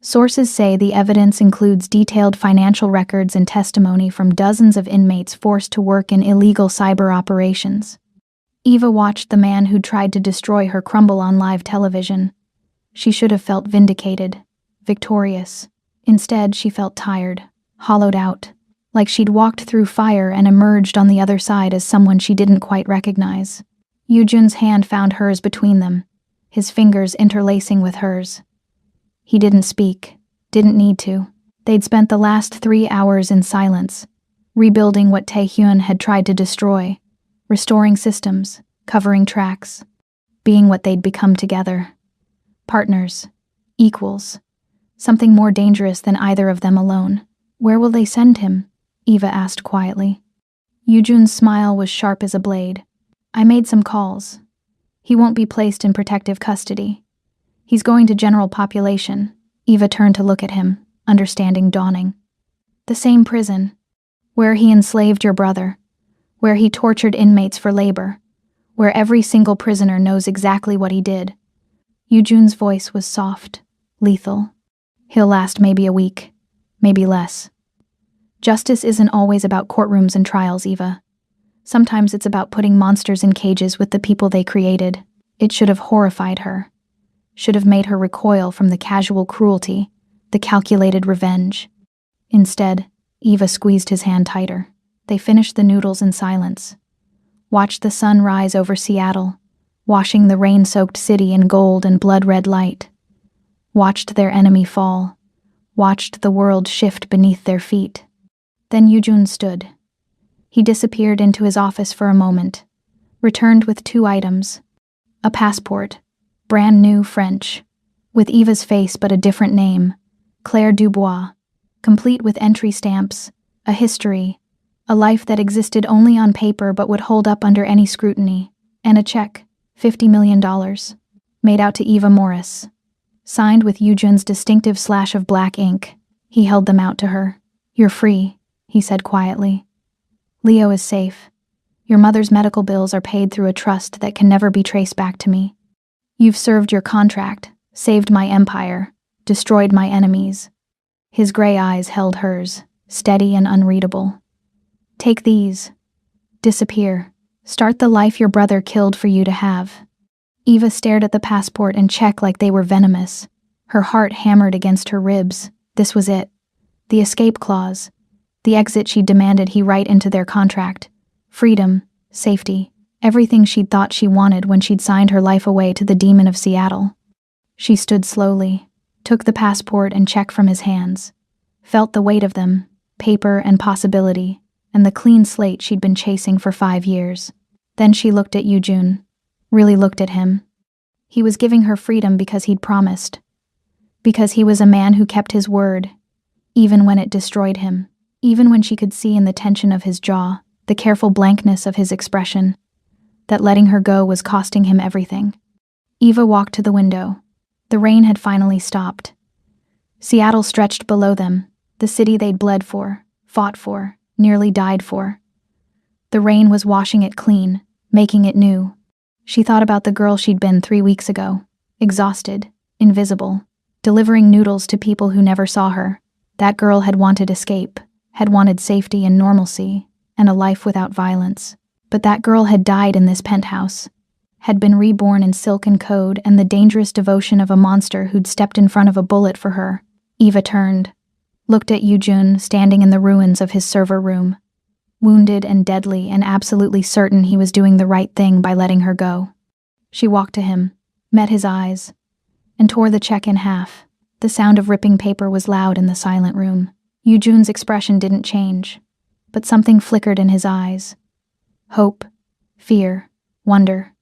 Sources say the evidence includes detailed financial records and testimony from dozens of inmates forced to work in illegal cyber operations. Eva watched the man who tried to destroy her crumble on live television. She should have felt vindicated, victorious. Instead, she felt tired, hollowed out, like she'd walked through fire and emerged on the other side as someone she didn't quite recognize. Yujun's hand found hers between them, his fingers interlacing with hers. He didn't speak, didn't need to. They'd spent the last 3 hours in silence, rebuilding what Taehyun had tried to destroy, restoring systems, covering tracks, being what they'd become together. Partners, equals, Something more dangerous than either of them alone. Where will they send him? Eva asked quietly. Yujun's smile was sharp as a blade. I made some calls. He won't be placed in protective custody. He's going to general population. Eva turned to look at him, understanding dawning. The same prison. Where he enslaved your brother. Where he tortured inmates for labor. Where every single prisoner knows exactly what he did. Yujun's voice was soft, lethal. He'll last maybe a week, maybe less. Justice isn't always about courtrooms and trials, Eva. Sometimes it's about putting monsters in cages with the people they created. It should have horrified her. Should have made her recoil from the casual cruelty, the calculated revenge. Instead, Eva squeezed his hand tighter. They finished the noodles in silence. Watched the sun rise over Seattle, washing the rain-soaked city in gold and blood-red light. Watched their enemy fall. Watched the world shift beneath their feet. Then Yujun stood. He disappeared into his office for a moment, returned with 2 items. A passport, brand new French, with Eva's face but a different name, Claire Dubois, complete with entry stamps, a history, a life that existed only on paper but would hold up under any scrutiny, and a check, $50 million, made out to Eva Morris. Signed with Yujun's distinctive slash of black ink. He held them out to her. You're free, he said quietly. Leo is safe. Your mother's medical bills are paid through a trust that can never be traced back to me. You've served your contract, saved my empire, destroyed my enemies. His gray eyes held hers, steady and unreadable. Take these. Disappear. Start the life your brother killed for you to have. Eva stared at the passport and check like they were venomous. Her heart hammered against her ribs. This was it. The escape clause. The exit she'd demanded he write into their contract. Freedom, safety, everything she'd thought she wanted when she'd signed her life away to the demon of Seattle. She stood slowly, took the passport and check from his hands, felt the weight of them, paper and possibility, and the clean slate she'd been chasing for 5 years. Then she looked at Yujun, really looked at him. He was giving her freedom because he'd promised, because he was a man who kept his word, even when it destroyed him, even when she could see in the tension of his jaw, the careful blankness of his expression, that letting her go was costing him everything. Eva walked to the window. The rain had finally stopped. Seattle stretched below them, the city they'd bled for, fought for, nearly died for. The rain was washing it clean, making it new. She thought about the girl she'd been 3 weeks ago, exhausted, invisible, delivering noodles to people who never saw her. That girl had wanted escape, had wanted safety and normalcy, and a life without violence. But that girl had died in this penthouse, had been reborn in silken code and the dangerous devotion of a monster who'd stepped in front of a bullet for her. Eva turned, looked at Yujun standing in the ruins of his server room, wounded and deadly and absolutely certain he was doing the right thing by letting her go. She walked to him, met his eyes, and tore the check in half. The sound of ripping paper was loud in the silent room. Yujun's expression didn't change, but something flickered in his eyes. Hope, fear, wonder.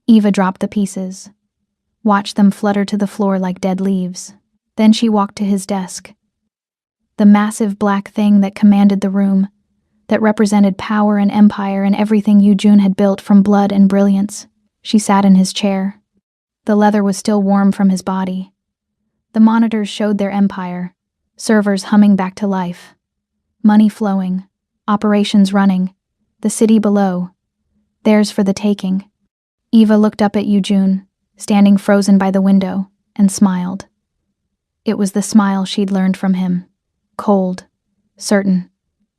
Eva dropped the pieces, watched them flutter to the floor like dead leaves. Then she walked to his desk. The massive black thing that commanded the room, that represented power and empire and everything Yujun had built from blood and brilliance. She sat in his chair. The leather was still warm from his body. The monitors showed their empire, servers humming back to life. Money flowing, operations running, the city below, theirs for the taking. Eva looked up at Yujun, standing frozen by the window, and smiled. It was the smile she'd learned from him. Cold, certain,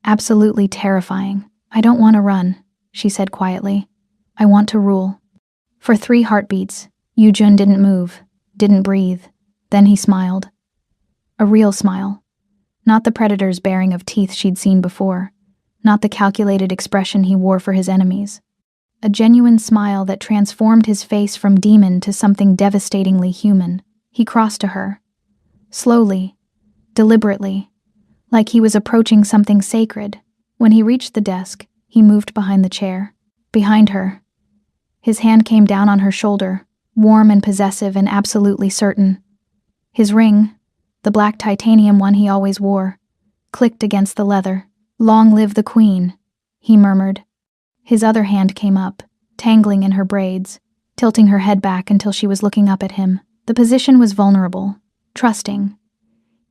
absolutely terrifying. I don't want to run, she said quietly. I want to rule. For 3 heartbeats, Yujun didn't move, didn't breathe. Then he smiled. A real smile. Not the predator's baring of teeth she'd seen before. Not the calculated expression he wore for his enemies. A genuine smile that transformed his face from demon to something devastatingly human. He crossed to her. Slowly, deliberately, like he was approaching something sacred. When he reached the desk, he moved behind the chair. Behind her. His hand came down on her shoulder, warm and possessive and absolutely certain. His ring, The black titanium one he always wore, clicked against the leather. "Long live the queen," he murmured. His other hand came up, tangling in her braids, tilting her head back until she was looking up at him. The position was vulnerable, trusting,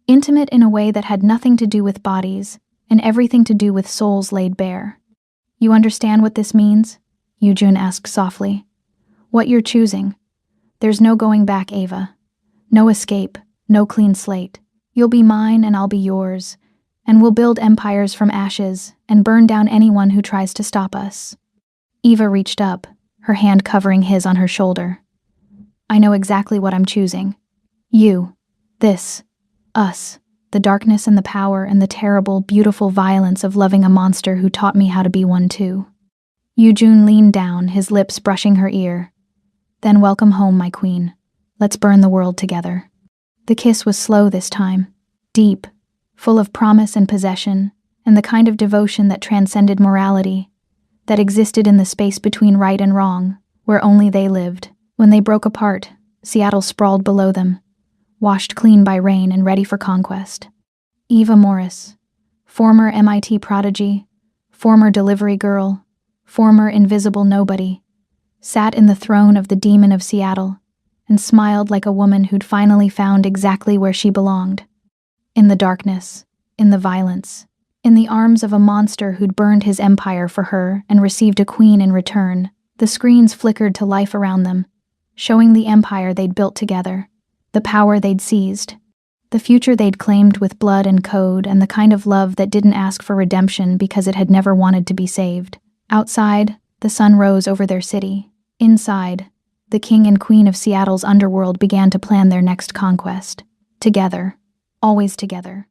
intimate in a way that had nothing to do with bodies and everything to do with souls laid bare. "You understand what this means?" Yujun asked softly. "What you're choosing. There's no going back, Ava. No escape, no clean slate. You'll be mine and I'll be yours, and we'll build empires from ashes and burn down anyone who tries to stop us." Eva reached up, her hand covering his on her shoulder. "I know exactly what I'm choosing. You. This. Us. The darkness and the power and the terrible, beautiful violence of loving a monster who taught me how to be one too." Yujun leaned down, his lips brushing her ear. "Then welcome home, my queen. Let's burn the world together." The kiss was slow this time, deep, full of promise and possession, and the kind of devotion that transcended morality, that existed in the space between right and wrong, where only they lived. When they broke apart, Seattle sprawled below them, washed clean by rain and ready for conquest. Eva Morris, former MIT prodigy, former delivery girl, former invisible nobody, sat in the throne of the demon of Seattle and smiled like a woman who'd finally found exactly where she belonged. In the darkness, in the violence, in the arms of a monster who'd burned his empire for her and received a queen in return. The screens flickered to life around them, showing the empire they'd built together, the power they'd seized, the future they'd claimed with blood and code, and the kind of love that didn't ask for redemption because it had never wanted to be saved. Outside, the sun rose over their city. Inside, the king and queen of Seattle's underworld began to plan their next conquest. Together, always together.